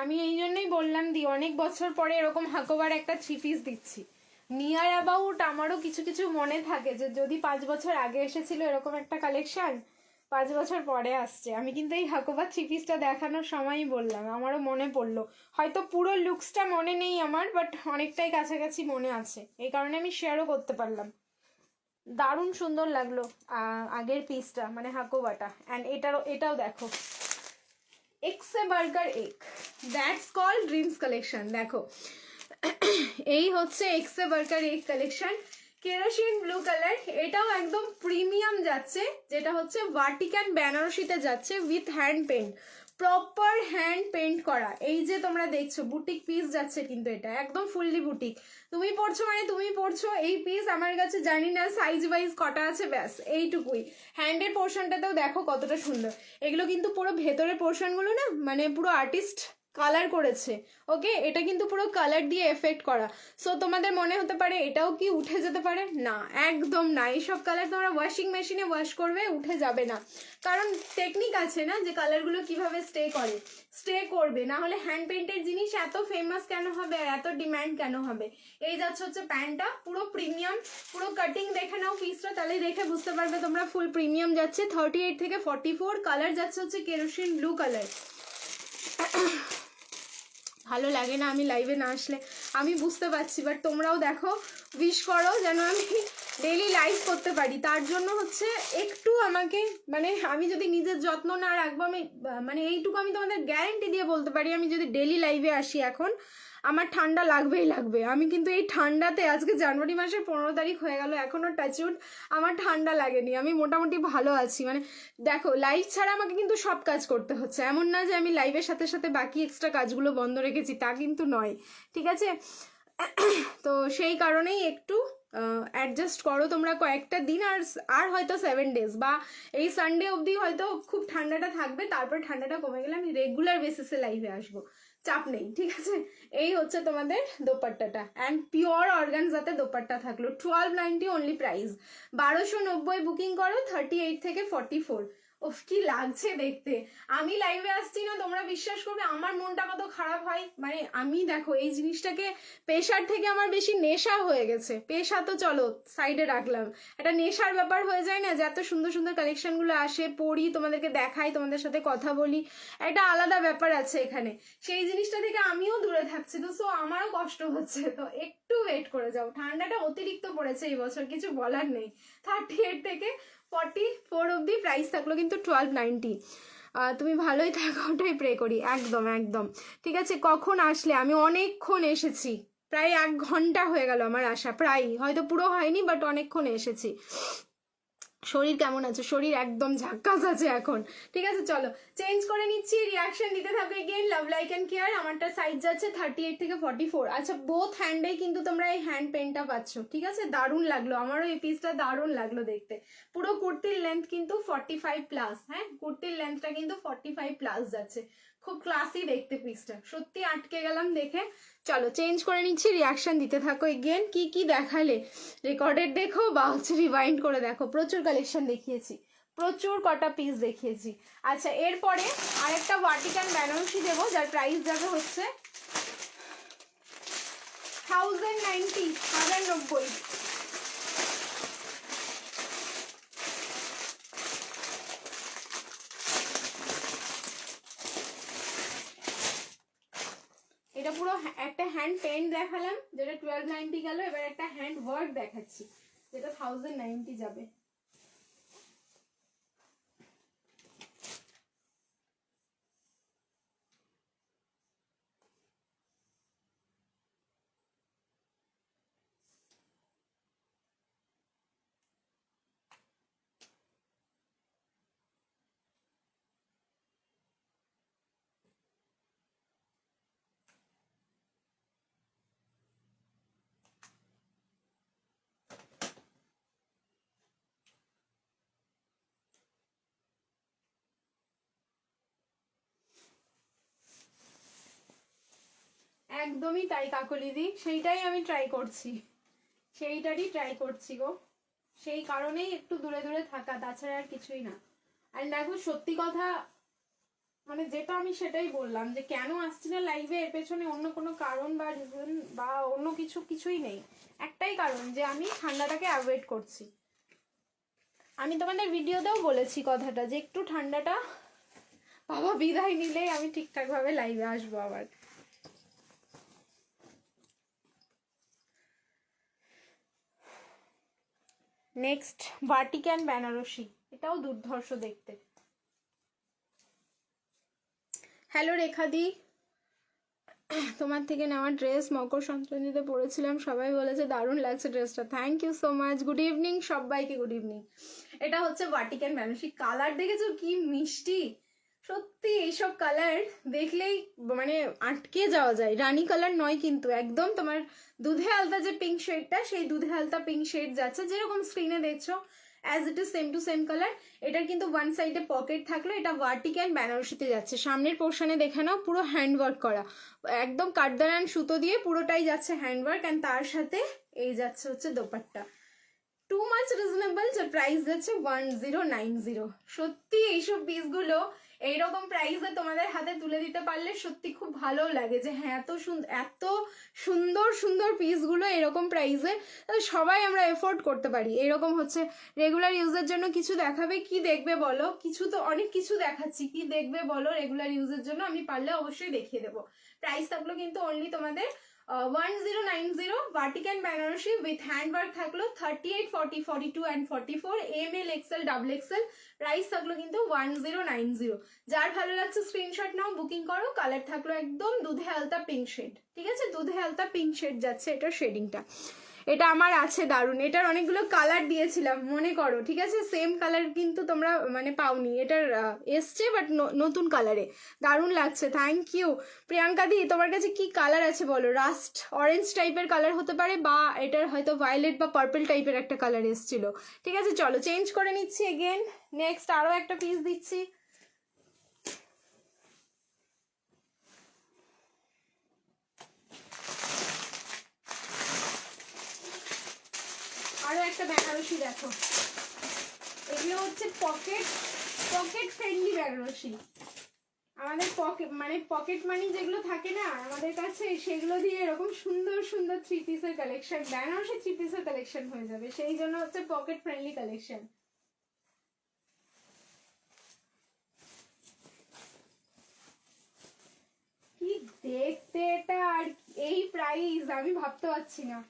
A: আমি এই জন্যই বললাম দি অনেক বছর পরে এরকম হাকোবার একটা 3 পিস দিচ্ছি। নিয়ার অ্যাবাউট আমারও কিছু কিছু মনে থাকে যে যদি 5 বছর আগে এসেছিল এরকম একটা কালেকশন, 5 বছর পরে আসছে। আমি কিন্তু এই হাকোবার 3 পিসটা দেখানোর সময়ই বললাম, আমারও মনে পড়লো। হয়তো পুরো লুকসটা মনে নেই আমার, বাট অনেকটাই কাছাকাছি মনে আছে, এই কারণে আমি শেয়ারও করতে পারলাম। দারুণ সুন্দর লাগলো আগের পিসটা মানে হাকোবাটা। অ্যান্ড এটাও দেখো, এক্সে বার্গার এক, দ্যাটস কল ড্রিমস কালেকশন। দেখো এই হচ্ছে এক্সে বার্গার এক কালেকশন, কেরোসিন ব্লু কালার। এটাও একদম প্রিমিয়াম যাচ্ছে, যেটা হচ্ছে ভার্টিকান বেনারসিতে যাচ্ছে with hand paint, proper hand paint করা। এই যে তোমরা দেখছো বুটিক পিস যাচ্ছে, কিন্তু এটা একদম ফুললি বুটিক। তুমি পড়ছো মানে তুমি পড়ছো এই পিস। আমার কাছে জানি না সাইজ ওয়াইজ কটা আছে, ব্যাস এইটুকুই। হ্যান্ডের পোর্শনটাতেও দেখো কতটা সুন্দর। এগুলো কিন্তু পুরো ভেতরের পোর্শনগুলো না মানে পুরো আর্টিস্ট কালার করেছে। ওকে এটা কিন্তু পুরো কালার দিয়ে এফেক্ট করা। সো তোমাদের মনে হতে পারে এটাও কি উঠে যেতে পারে, না একদম না। এইসব কালার তোমরা ওয়াশিং মেশিনে ওয়াশ করবে, উঠে যাবে না, কারণ টেকনিক আছে না যে কালারগুলো কিভাবে স্টে করবে। না হলে হ্যান্ড পেন্টের জিনিস এত ফেমাস কেন হবে আর এত ডিমান্ড কেন হবে। এই যাচ্ছে হচ্ছে প্যান্টটা, পুরো প্রিমিয়াম, পুরো কাটিং দেখে নাও পিসটা, তাহলে দেখে বুঝতে পারবে তোমরা ফুল প্রিমিয়াম যাচ্ছে। 38 থেকে 44, কালার যাচ্ছে হচ্ছে কেরোসিন ব্লু কালার। ভালো লাগে না আমি লাইভে না আসলে, আমি বুঝতে পারছি, বাট তোমরাও দেখো উইশ করো যেন আমি ডেইলি লাইভ করতে পারি, তার জন্য হচ্ছে একটু আমাকে মানে আমি যদি নিজের যত্ন না রাখবো, আমি মানে এইটুকু আমি তোমাদের গ্যারেন্টি দিয়ে বলতে পারি, আমি যদি ডেইলি লাইভে আসি এখন আমার ঠান্ডা লাগবেই লাগবে। আমি কিন্তু এই ঠান্ডাতে, আজকে জানুয়ারি মাসের 15 তারিখ হয়ে গেল, এখনও টাচউড আমার ঠান্ডা লাগেনি, আমি মোটামুটি ভালো আছি। মানে দেখো, লাইভ ছাড়া আমাকে কিন্তু সব কাজ করতে হচ্ছে, এমন না যে আমি লাইভের সাথে সাথে বাকি এক্সট্রা কাজগুলো বন্ধ রেখেছি, তা কিন্তু নয়, ঠিক আছে? তো সেই কারণেই একটু অ্যাডজাস্ট করো তোমরা কয়েকটা দিন, আর হয়তো 7 ডেজ বা এই সানডে অবধি হয়তো খুব ঠান্ডাটা থাকবে, তারপর ঠান্ডাটা কমে গেলে আমি রেগুলার বেসিসে লাইভে আসবো, চাপ নেই, ঠিক আছে? এই হচ্ছে তোমাদের দোপাট্টাটা, অ্যান্ড পিওর অর্গানজাতে দোপাট্টা থাকলো, 1290 অনলি প্রাইস। 1290 বুকিং করো, 38 থেকে 44। ওফ, কি লাগছে দেখতে। আমি লাইভে আসছি না, তোমরা বিশ্বাস করবে আমার মনটা কত খারাপ হয়। মানে আমি দেখো এই জিনিসটাকে পেশার থেকে আমার বেশি নেশা হয়ে গেছে। পেশা তো চলো সাইডে রাখলাম, একটা নেশার ব্যাপার হয়ে যায় না, যে এত সুন্দর সুন্দর কালেকশনগুলো আসে, পড়ি, তোমাদেরকে দেখাই, তোমাদের সাথে কথা বলি, একটা আলাদা ব্যাপার আছে এখানে। সেই জিনিসটা থেকে আমিও দূরে থাকছি, তো সো আমারও কষ্ট হচ্ছে, তো একটু ওয়েট করে যাও। ঠান্ডাটা অতিরিক্ত পড়েছে এই বছর, কিছু বলার নেই। 38 থেকে 44 অব্দি প্রাইস থাকলো কিন্তু 1290। তুমি ভালোই থাকো, ওটাই প্রে করি। একদম একদম ঠিক আছে। কখন আসলে? আমি অনেকক্ষণ এসেছি, প্রায় 1 ঘন্টা হয়ে গেল আমার আসা, প্রায়, হয়তো পুরো হয়নি বাট অনেকক্ষণ এসেছি। শরীর কেমন আছে? শরীর একদম ঝাক্কাস আছে এখন, ঠিক আছে? চলো চেঞ্জ করে নিচ্ছি, রিয়াকশন দিতে থাকো again. Love like and care, আমারটা সাইজ যাচ্ছে 38 থেকে 44। আচ্ছা, বোথ হ্যান্ডে কিন্তু তোমরা এই হ্যান্ড পেনটা পাচ্ছ, ঠিক আছে? দারুণ লাগলো, আমারও এই পিসটা দারুণ লাগলো দেখতে। পুরো কুর্তির লেন্থ কিন্তু 45 প্লাস, হ্যাঁ, কুর্তির লেন্থটা কিন্তু 45 প্লাস যাচ্ছে, খুব ক্লাসি দেখতে পিসটা, সত্যি আটকে গেলাম দেখে। চলো চেঞ্জ করে নিচ্ছি, রিয়াকশন দিতে থাকো এগেন। কি কি দেখালে? রেকর্ডেড দেখো বা হচ্ছে রিওয়াইন্ড করে দেখো, প্রচুর কালেকশন দেখিয়েছি, প্রচুর কটা পিস দেখিয়েছি। আচ্ছা, এরপরে আরেকটা ভার্টিকান বেনারসি দেবো, যার প্রাইস যাবে হচ্ছে 1090। এটা পুরো একটা হ্যান্ড পেন্ট দেখালাম, যেটা 1290 গেল, এবার একটা হ্যান্ড ওয়ার্ক দেখাচ্ছি, যেটা 1090 যাবে। একদমই তাই কাকলিদি, সেইটাই আমি ট্রাই করছি, সেইটারই ট্রাই করছি গো, সেই কারণেই একটু দূরে দূরে থাকা, তাছাড়া আর কিছুই না। আর দেখো সত্যি কথা, মানে যেটা আমি সেটাই বললাম, যে কেন আসছি না লাইভে, এর পেছনে অন্য কোনো কারণ বা রিজন বা অন্য কিছুই নেই, একটাই কারণ, যে আমি ঠান্ডাটাকে অ্যাভয়েড করছি। আমি তোমাদের ভিডিওতেও বলেছি কথাটা, যে একটু ঠান্ডাটা বাবা বিদায় নিলেই আমি ঠিকঠাক ভাবে লাইভে আসবো আবার। নেক্সট ভার্টিকান বেনারসি, এটাও দুর্ধর্ষ দেখতে। হ্যালো রেখাদি, তোমার থেকে নেওয়া ড্রেস মকর সংক্রান্তিতে পরেছিলাম, সবাই বলেছে দারুণ লাগছে ড্রেসটা, thank you so much. Good evening সবাইকে, গুড ইভিনিং। এটা হচ্ছে ভার্টিকান বেনারসি, কালার দেখেছো কি মিষ্টি, সত্যি এইসব কালার দেখলেই মানে আটকে যাওয়া যায়। রানী কালার নয় কিন্তু, একদম তোমার দুধে আলতা যে পিঙ্ক শেডটা, সেই দুধে আলতা পিঙ্ক শেড যাচ্ছে, যেরকম স্ক্রিনে দেখছো as it is same to same colour. এটার কিন্তু ওয়ান সাইডে পকেট থাকলো, এটা ভার্টিকান বেনারসিতে যাচ্ছে। সামনের পোর্শনে দেখে নাও, পুরো হ্যান্ডওয়ার্ক করা, একদম কাঠদারান সুতো দিয়ে পুরোটাই যাচ্ছে হ্যান্ডওয়ার্ক, অ্যান্ড তার সাথে এই যাচ্ছে হচ্ছে দোপাট্টা। টু মাচ রিজনেবল, যে প্রাইস যাচ্ছে 1090। সত্যি এইসব পিসগুলো এইরকম প্রাইসে তোমাদের হাতে তুলে দিতে পারলে সত্যি খুব ভালো লাগে, যে হ্যাঁ এত সুন্দর সুন্দর পিসগুলো এরকম প্রাইসে সবাই আমরা এফোর্ড করতে পারি। এরকম হচ্ছে রেগুলার ইউজের জন্য কিছু দেখাবে, কি দেখবে বলো? কিছু তো অনেক কিছু দেখাচ্ছি, কি দেখবে বলো রেগুলার ইউজের জন্য? আমি পারলে অবশ্যই দেখিয়ে দেবো। প্রাইস থাকলো কিন্তু অনলি তোমাদের 1090 ভার্টিক্যাল বেনারসি উইথ হ্যান্ডওয়ার্ক থাকলো 38, 40, 42 and 44 ML XL double XL, price থাকলো কিন্তু 1090। যার ভালো লাগছে স্ক্রিনশট নাও, বুকিং করো। কালার থাকলো একদম দুধে হালতা পিঙ্ক শেড, ঠিক আছে, দুধে হালতা পিঙ্ক শেড যাচ্ছে এটার শেডিংটা। এটা আমার আছে দারুণ, এটার অনেকগুলো কালার দিয়েছিলাম মনে করো, ঠিক আছে, সেম কালার কিন্তু তোমরা মানে পাওনি, এটার এসছে বাট নতুন কালারে, দারুণ লাগছে। থ্যাংক ইউ প্রিয়াঙ্কা দি। তোমার কাছে কি কালার আছে বলো? রাস্ট অরেঞ্জ টাইপের কালার হতে পারে, বা এটার হয়তো ভায়োলেট বা পার্পল টাইপের একটা কালার এসছিল, ঠিক আছে। চলো চেঞ্জ করে নিচ্ছি এগেন। নেক্সট আরও একটা পিস দিচ্ছি। আরো একটা বেনারসি দেখো, এগুলো হচ্ছে পকেট ফ্রেন্ডলি বেনারসি। আমাদের পকেট মানি যেগুলো থাকে না আমাদের কাছে, সেগুলো দিয়ে এরকম সুন্দর সুন্দর থ্রি পিসের কালেকশন, বেনারসি থ্রি পিসের কালেকশন হয়ে যাবে, সেই জন্য হচ্ছে পকেট ফ্রেন্ডলি কালেকশন। কি দেখতে এটা, আর এই প্রাইস আমি ভাবতে পারছি না।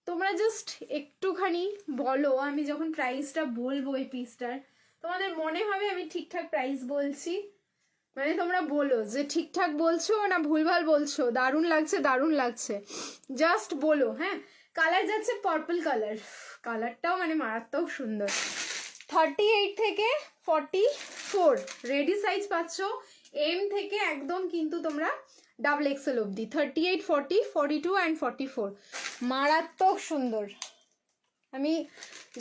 A: তোমরা জাস্ট একটুখানি বলো, আমি যখন প্রাইসটা বলবো এই পিসটার, তোমাদের মনে হবে আমি ঠিকঠাক প্রাইস বলছি, মানে তোমরা বলো যে ঠিকঠাক বলছো না ভুলভাল বলছো। দারুণ লাগছে, দারুণ লাগছে, জাস্ট বলো। হ্যাঁ, কালার যাচ্ছে পার্পল কালার, কালারটাও মানে মারাত্মক সুন্দর। 38 থেকে 44 রেডি সাইজ পাচ্ছ, এম থেকে একদম কিন্তু তোমরা ডাবল এক্সেল অবধি, 38, 40, 42 অ্যান্ড 44, মারাত্মক সুন্দর। আমি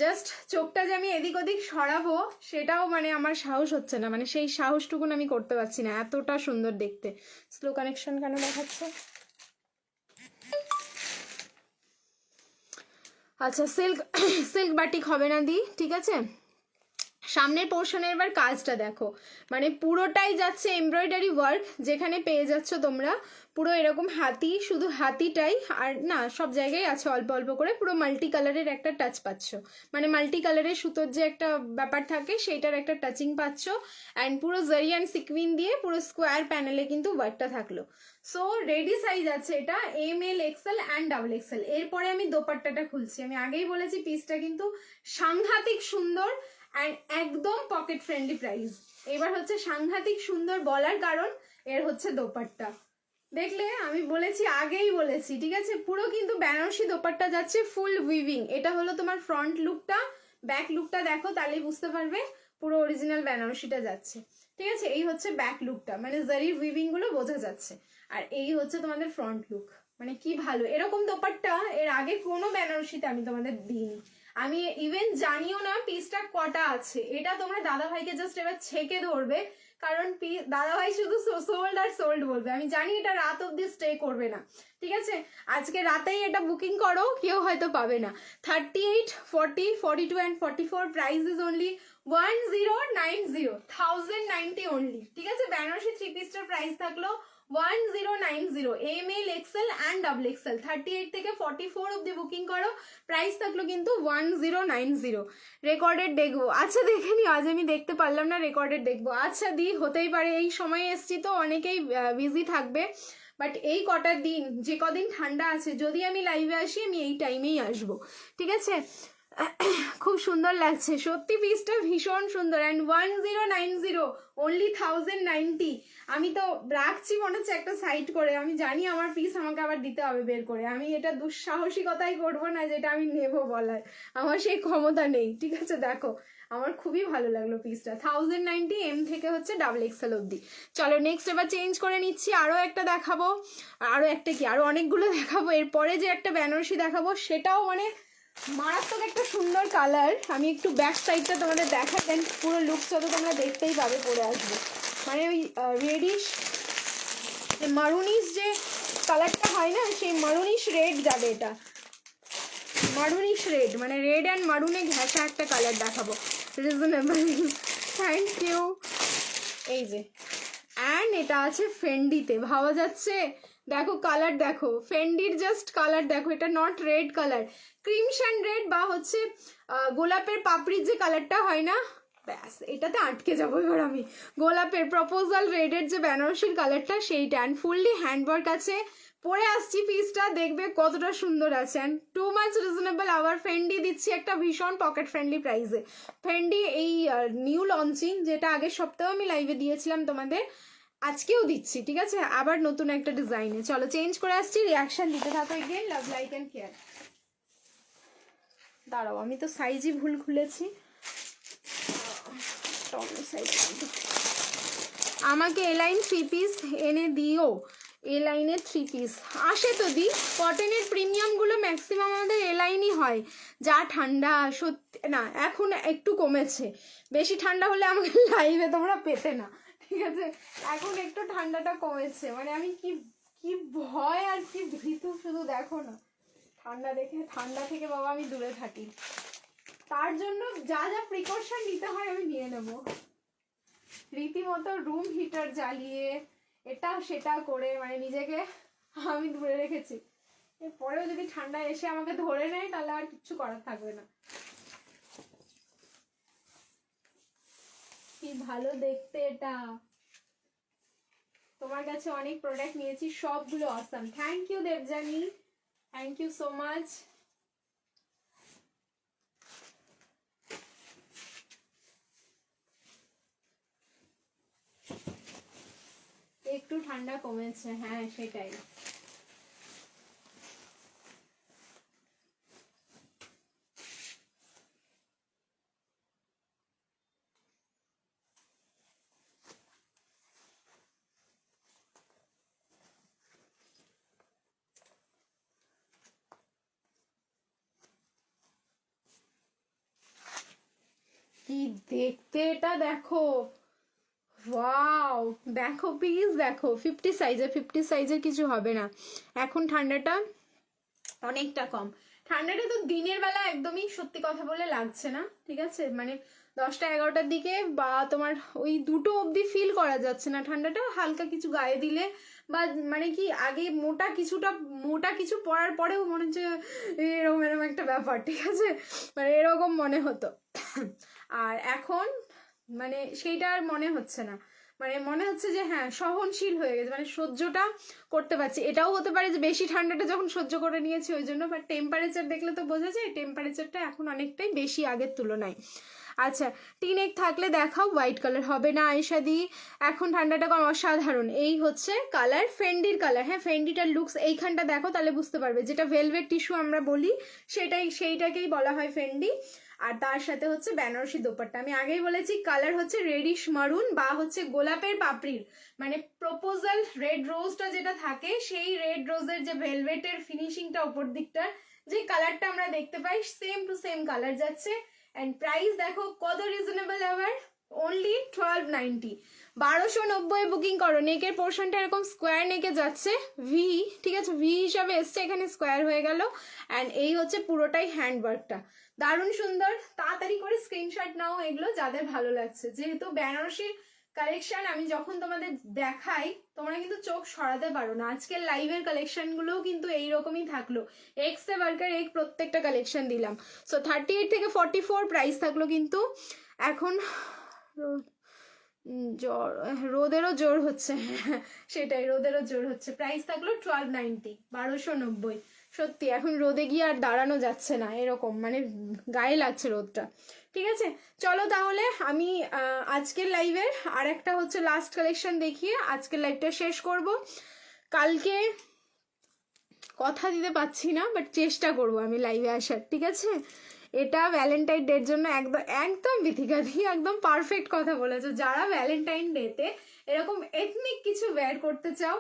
A: জাস্ট চোখটা যে আমি এদিক ওদিক সরাবো সেটাও মানে আমার সাহস হচ্ছে না, মানে সেই সাহসটুকুন আমি করতে পারছি না, এতটা সুন্দর দেখতে। স্লো কানেকশন কেন দেখাচ্ছে? আচ্ছা, সিল্ক বাটিক হবে না দি, ঠিক আছে। সামনের পোর্শনের এবার কাজটা দেখো, মানে পুরোটাই যাচ্ছে এমব্রয়ডারি ওয়ার্ক, যেখানে পেয়ে যাচ্ছ তোমরা পুরো এরকম হাতি, শুধু হাতিটাই, আর না সব জায়গায় আছে অল্প অল্প করে, পুরো মাল্টি কালারের একটা টাচ পাচ্ছ, মানে মাল্টি কালারের সুতোর যে একটা ব্যাপার থাকে সেইটার একটা টাচিং পাচ্ছ। অ্যান্ড পুরো জারি অ্যান্ড সিকুইন দিয়ে পুরো স্কোয়ার প্যানেলে কিন্তু ওয়ার্কটা থাকলো। সো রেডি সাইজ আছে এটা ML XL and double XL. এরপরে আমি দোপাট্টাটা খুলছি, আমি আগেই বলেছি পিসটা কিন্তু সাংঘাতিক সুন্দর অ্যান্ড একদম পকেট ফ্রেন্ডলি প্রাইস। এবার হচ্ছে সাংঘাতিক সুন্দর বলার কারণ এর হচ্ছে দোপাট্টা, দেখলে আমি বলেছি, আগেই বলেছি, ঠিক আছে। পুরো কিন্তু বেনারসি দোপাট্টা যাচ্ছে ফুল উইভিং। এটা হলো তোমার ফ্রন্ট লুকটা, ব্যাক লুকটা দেখো তাহলেই বুঝতে পারবে পুরো অরিজিনাল বেনারসিটা যাচ্ছে, ঠিক আছে। এই হচ্ছে ব্যাক লুকটা, মানে জারির উইভিং গুলো বোঝা যাচ্ছে, আর এই হচ্ছে তোমাদের ফ্রন্ট লুক। মানে কি ভালো, এরকম দোপাট্টা এর আগে কোনো বেনারসিতে আমি তোমাদের দিইনি, আমি ইভেন জানিও না পিসটা কটা আছে। এটা তোমরা দাদা ভাইকে জাস্ট এবার ছেকে ধরবে, কারণ দাদা ভাই শুধু সোল্ড আর সোল্ড বলবে। আমি জানি এটা রাত অব্দি স্টে করবে না, ঠিক আছে। আজকে রাতেই এটা বুকিং করো, কেউ হয়তো পাবে না। 38, 40, 42 and 44 price is only 1090, 1090 only, ঠিক আছে। বেনারসি থ্রি পিসটার প্রাইস থাকলো 1090, ML XL and double XL, 38 থেকে 44 অব্দি বুকিং করো, প্রাইস থাকলো কিন্তু 1090। রেকর্ডেড দেখবো, আচ্ছা দেখে নি, আজ আমি দেখতে পারলাম না, রেকর্ডেড দেখবো। আচ্ছা দি, হতেই পারে, এই সময় এসছি তো অনেকেই বিজি থাকবে, বাট এই কটার দিন যে কদিন ঠান্ডা আছে, যদি আমি লাইভে আসি আমি এই টাইমেই আসবো, ঠিক আছে। খুব সুন্দর লাগছে সত্যি, পিসটা ভীষণ সুন্দর। And 1090 only 1090। আমি তো রাখছি মনে হচ্ছে একটা সাইড করে, আমি জানি আমার পিস আমাকে আবার দিতে হবে বের করে, আমি এটা দুঃসাহসিকতাই করবো না যেটা আমি নেবো বলার, আমার সেই ক্ষমতা নেই, ঠিক আছে। দেখো আমার খুবই ভালো লাগলো পিসটা, 1090 এম থেকে হচ্ছে ডাবল এক্সেল অব্দি। চলো নেক্সট এবার চেঞ্জ করে নিচ্ছি, আরও একটা দেখাবো, আরও একটা কি, আরও অনেকগুলো দেখাবো। এরপরে যে একটা বেনারসি দেখাবো সেটাও মানে মারাত্মক একটা সুন্দর কালার। আমি একটু ব্যাক সাইডটা তোমাদের দেখাই, দেন পুরো লুকসটা তো তোমরা দেখতেই পাবে পরে আসবে। মানে ওই রেডিশ মারুনিশ যে কালারটা হয় না, সেই মারুনিশ রেড যাবে এটা, মারুনিশ রেড, মানে রেড অ্যান্ড মারুনে ঘেঁষা একটা কালার দেখাবো। Reasonable, thank you. এই যে, অ্যান্ড এটা আছে ফেন্ডিতে, ভাবা যাচ্ছে? দেখো কালার দেখো, ফেন্ডির জাস্ট কালার দেখো, এটা নট রেড কালার, ক্রিমশন রেড বা হচ্ছে গোলাপের পাপড়ির যে কালারটা হয় না, ব্যাস এটাতে আটকে যাবো এবার আমি। গোলাপের প্রপোজাল রেডের যে বেনারসির কালারটা সেইটা, অ্যান্ড ফুললি হ্যান্ডওয়ার্ক আছে। পরে আসছি পিসটা, দেখবে কতটা সুন্দর আছে, অ্যান্ড টু মাচ রিজনেবল। আবার ফেন্ডি দিচ্ছি একটা ভীষণ পকেট ফ্রেন্ডলি প্রাইসে। ফেন্ডি এই নিউ লঞ্চিং, যেটা আগের সপ্তাহে আমি লাইভে দিয়েছিলাম তোমাদের, আজকেও দিচ্ছি, ঠিক আছে, আবার নতুন একটা ডিজাইনে। চলো চেঞ্জ করে আসছি, রিয়াকশন দিতে থাকো। Again love like and care. দাঁড়াও, আমি তো সাইজই ভুল খুলেছি। আমাকে এ লাইন 3 পিস এনে দিও, এ লাইনের 3 পিস আসে তো দি। কটনের প্রিমিয়ামগুলো ম্যাক্সিমাম আমাদের এ লাইনই হয়। যা ঠান্ডা সত্যি না, এখন একটু কমেছে, বেশি ঠান্ডা হলে আমাকে লাইভে তোমরা পেতে না, ঠিক আছে? এখন একটু ঠান্ডাটা কমেছে, মানে আমি কি কি ভয় আর কি ভীতু শুধু দেখো না, ঠান্ডা দেখে, ঠান্ডা থেকে বাবা আমি দূরে থাকি। তার জন্য যা যা প্রিকশন নিতে হয় আমি নিয়ে নেব, রীতিমতো রুম হিটার জ্বালিয়ে এটা সেটা করে, মানে নিজেকে আমি দূরে রেখেছি। এরপরেও যদি ঠান্ডা এসে আমাকে ধরে নেয় তাহলে আর কিচ্ছু করার থাকবে না। কি ভালো দেখতে এটা, তোমার কাছে অনেক প্রোডাক্ট নিয়েছি, সবগুলো awesome. Thank you Debjani, thank you so much. একটু ঠান্ডা কমেছে, হ্যাঁ সেটাই। কি দেখতে এটা দেখো, ওয়াও, দেখো প্লিজ দেখো, 50 সাইজের, 50 সাইজের কিছু হবে না। এখন ঠান্ডাটা অনেকটা কম, ঠান্ডাটা তো দিনের বেলা একদমই সত্যি কথা বলে লাগছে না, ঠিক আছে, মানে 10টা 11টার দিকে বা তোমার ওই 2টো অবধি ফিল করা যাচ্ছে না ঠান্ডাটা। হালকা কিছু গায়ে দিলে বা মানে কি আগে মোটা কিছু পরার পরেও মনে হচ্ছে এরকম এরকম একটা ব্যাপার, ঠিক আছে, মানে এরকম মনে হতো। আর এখন মানে সেইটা আর মনে হচ্ছে না, মানে মনে হচ্ছে যে হ্যাঁ সহনশীল হয়ে গেছে, মানে সহ্যটা করতে পারছি। এটাও হতে পারে যে বেশি ঠান্ডাটা যখন সহ্য করে নিয়েছি ওই জন্য, বাট টেম্পারেচার দেখলে তো বোঝা যায় টেম্পারেচারটা এখন অনেকটাই বেশি আগের তুলনায়। আচ্ছা, টিনেক থাকলে দেখাও, হোয়াইট কালার হবে না আয়েশা দি, এখন ঠান্ডাটা কম, অসাধারণ। এই হচ্ছে কালার, ফেন্ডির কালার, হ্যাঁ ফেন্ডিটার লুকস এইখানটা দেখো তাহলে বুঝতে পারবে, যেটা ভেলভেট টিস্যু আমরা বলি সেইটাকেই বলা হয় ফেন্ডি। আর তার সাথে হচ্ছে বেনারসি দোপাট্টা, আমি আগেই বলেছি কালার হচ্ছে রেডিশ মারুন বা হচ্ছে গোলাপের পাপড়ির, মানে প্রপোজাল রেড রোজটা যেটা থাকে সেই রেড রোজের যে ভেলভেটের ফিনিশিংটা উপর দিকটা যে কালারটা আমরা দেখতে পাই, সেম টু সেম কালার যাচ্ছে। অ্যান্ড প্রাইস দেখো কত রিজনেবল, আবার অনলি 1290, 1290 বুকিং করো। নেকের পোর্শনটা এরকম স্কোয়ার নেকে যাচ্ছে, ভি, ঠিক আছে, ভি হিসাবে এসছে, এখানে স্কোয়ার হয়ে গেল। অ্যান্ড এই হচ্ছে পুরোটাই হ্যান্ডওয়ার্কটা, দারুণ সুন্দর। তাড়াতাড়ি করে স্ক্রিনশট নাও এগুলো যাদের ভালো লাগছে, যেহেতু বেনারসির কালেকশন আমি যখন তোমাদের দেখাই তোমরা কিন্তু চোখ সরাতে পারো না। আজকের লাইভের কালেকশনগুলোও কিন্তু এইরকমই থাকলো, এক্স এ বার্কার এক প্রত্যেকটা কালেকশন দিলাম। সো 38 থেকে 44 প্রাইস থাকলো, কিন্তু এখন রোদেরও জোর হচ্ছে, সেটাই রোদেরও জোর হচ্ছে। প্রাইস থাকলো 1290, 1290। সত্যি এখন রোদে গিয়ে আর দাঁড়ানো যাচ্ছে না, এরকম মানে গায়ে লাগছে রোদটা, ঠিক আছে। চলো তাহলে আমি আজকের লাইভের আর একটা হচ্ছে লাস্ট কালেকশন দেখিয়ে আজকের লাইভটা শেষ করব। কালকে কথা দিতে পারছি না, বাট চেষ্টা করব আমি লাইভে আসার, ঠিক আছে। এটা ভ্যালেন্টাইন ডের জন্য একদম একদম বিথিকা দিয়ে একদম পারফেক্ট কথা বলেছো। যারা ভ্যালেন্টাইন ডেতে এরকম এথনিক কিছু ওয়্যার করতে চাও,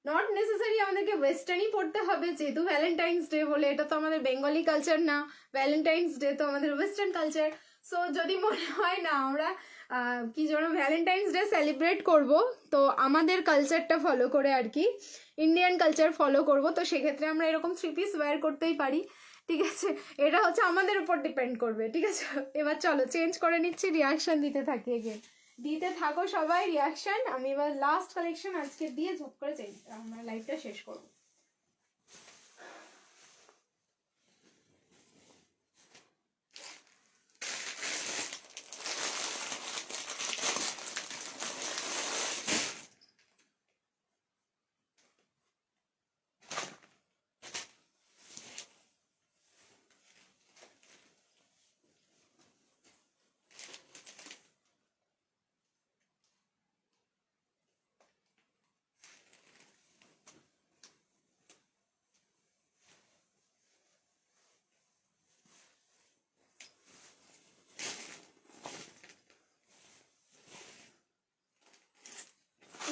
A: নট নেসেসারি আমাদেরকে ওয়েস্টার্নই পড়তে হবে, যেহেতু ভ্যালেন্টাইন্স ডে বলে, এটা তো আমাদের বেঙ্গলি কালচার না, ভ্যালেন্টাইন্স ডে তো আমাদের ওয়েস্টার্ন কালচার। সো যদি মনে হয় না আমরা কি যেন ভ্যালেন্টাইন্স ডে সেলিব্রেট করব, তো আমাদের কালচারটা ফলো করে আর কি, ইন্ডিয়ান কালচার ফলো করব, তো সেক্ষেত্রে আমরা এরকম 3 পিস ওয়্যার করতেই পারি, ঠিক আছে? এটা হচ্ছে আমাদের উপর ডিপেন্ড করবে, ঠিক আছে? এবার চলো চেঞ্জ করে নিচ্ছি, রিয়াকশন দিতে থাকি, এগেন দিতে থাকো সবাই রিয়াকশন। আমি এবার লাস্ট কালেকশন আজকে দিয়ে ঝুপ করে আমরা লাইভটা শেষ করবো।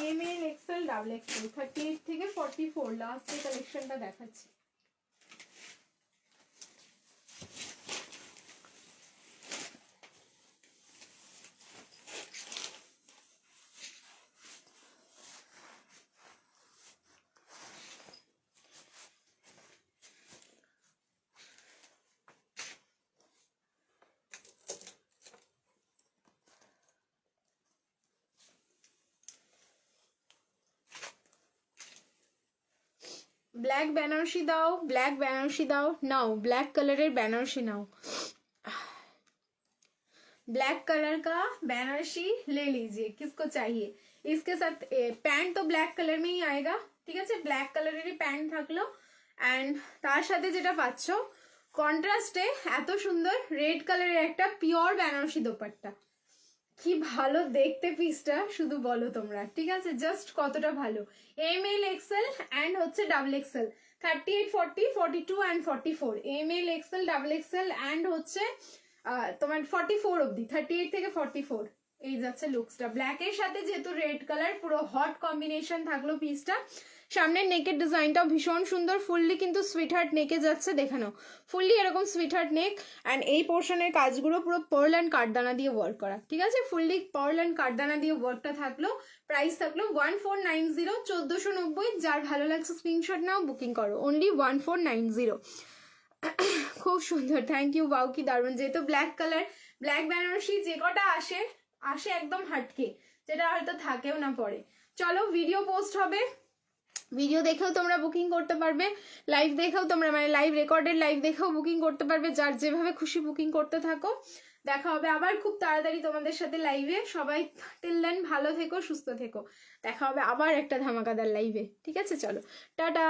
A: M L XL double XL 38 থেকে 44 লাস্ট যে কালেকশনটা দেখাচ্ছি। ব্ল্যাক বেনারসি দাও, ব্ল্যাক বেনারসি দাও, নাও ব্ল্যাক কালারের বেনারসি नाओ, ब्लैक कलर का बनारसी ले लीजिए, किसको चाहिए। इसके साथ पैंट तो ब्लैक कलर में ही आएगा, ठीक है? ब्लैक कलर पैंट থাকলো एंड তার সাথে যেটা পাচ্ছ কন্ট্রাস্টে এত সুন্দর রেড কালারের একটা পিওর বেনারসি দোপাট্টা। কি ভালো দেখতে পিসটা, শুধু বলো তোমরা, ঠিক আছে? জাস্ট কতটা ভালো। এম এল এক্সেল অ্যান্ড হচ্ছে double XL 38, 40, 42 and 44, M L XL double XL and হচ্ছে তোমার 44 অবধি, 38 থেকে 44 এই যাচ্ছে লুকসটা। ব্ল্যাকের সাথে যেহেতু রেড কালার, পুরো হট কম্বিনেশন থাকলো পিসটা। সামনের নেকের ডিজাইনটাও ভীষণ সুন্দর, ফুললি কিন্তু সুইট হার্ট নেকে যাচ্ছে, দেখানো ফুললি এরকম সুইট হার্ট নেক অ্যান্ড এই পোর্শনের কাজগুলো পুরো পার্ল অ্যান্ড কাঠদানা দিয়ে ওয়ার্ক করা, ঠিক আছে? ফুললি পার্ল অ্যান্ড কাঠদানা দিয়ে ওয়ার্কটা থাকলো। প্রাইস থাকলো 1490, 1490। যার ভালো লাগছে স্ক্রিনশট নাও, বুকিং করো, অনলি 1490। খুব সুন্দর, থ্যাংক ইউ। বাউ কি দারুণ, যেহেতু ব্ল্যাক কালার, ব্ল্যাক বেনারসি যে কটা আসে আসে একদম হাটকে, যেটা হয়তো থাকেও না পরে। চলো ভিডিও পোস্ট হবে, ভিডিও দেখেও তোমরা বুকিং করতে পারবে, লাইভ দেখেও তোমরা মানে লাইভ রেকর্ডেড লাইভ দেখেও বুকিং করতে পারবে, যার যেভাবে খুশি বুকিং করতে থাকো। দেখা হবে আবার খুব তাড়াতাড়ি তোমাদের সাথে লাইভে। সবাই টিল দেন ভালো থেকো, সুস্থ থেকো, দেখা হবে আবার একটা ধামাকাদার লাইভে, ঠিক আছে? চলো টাটা।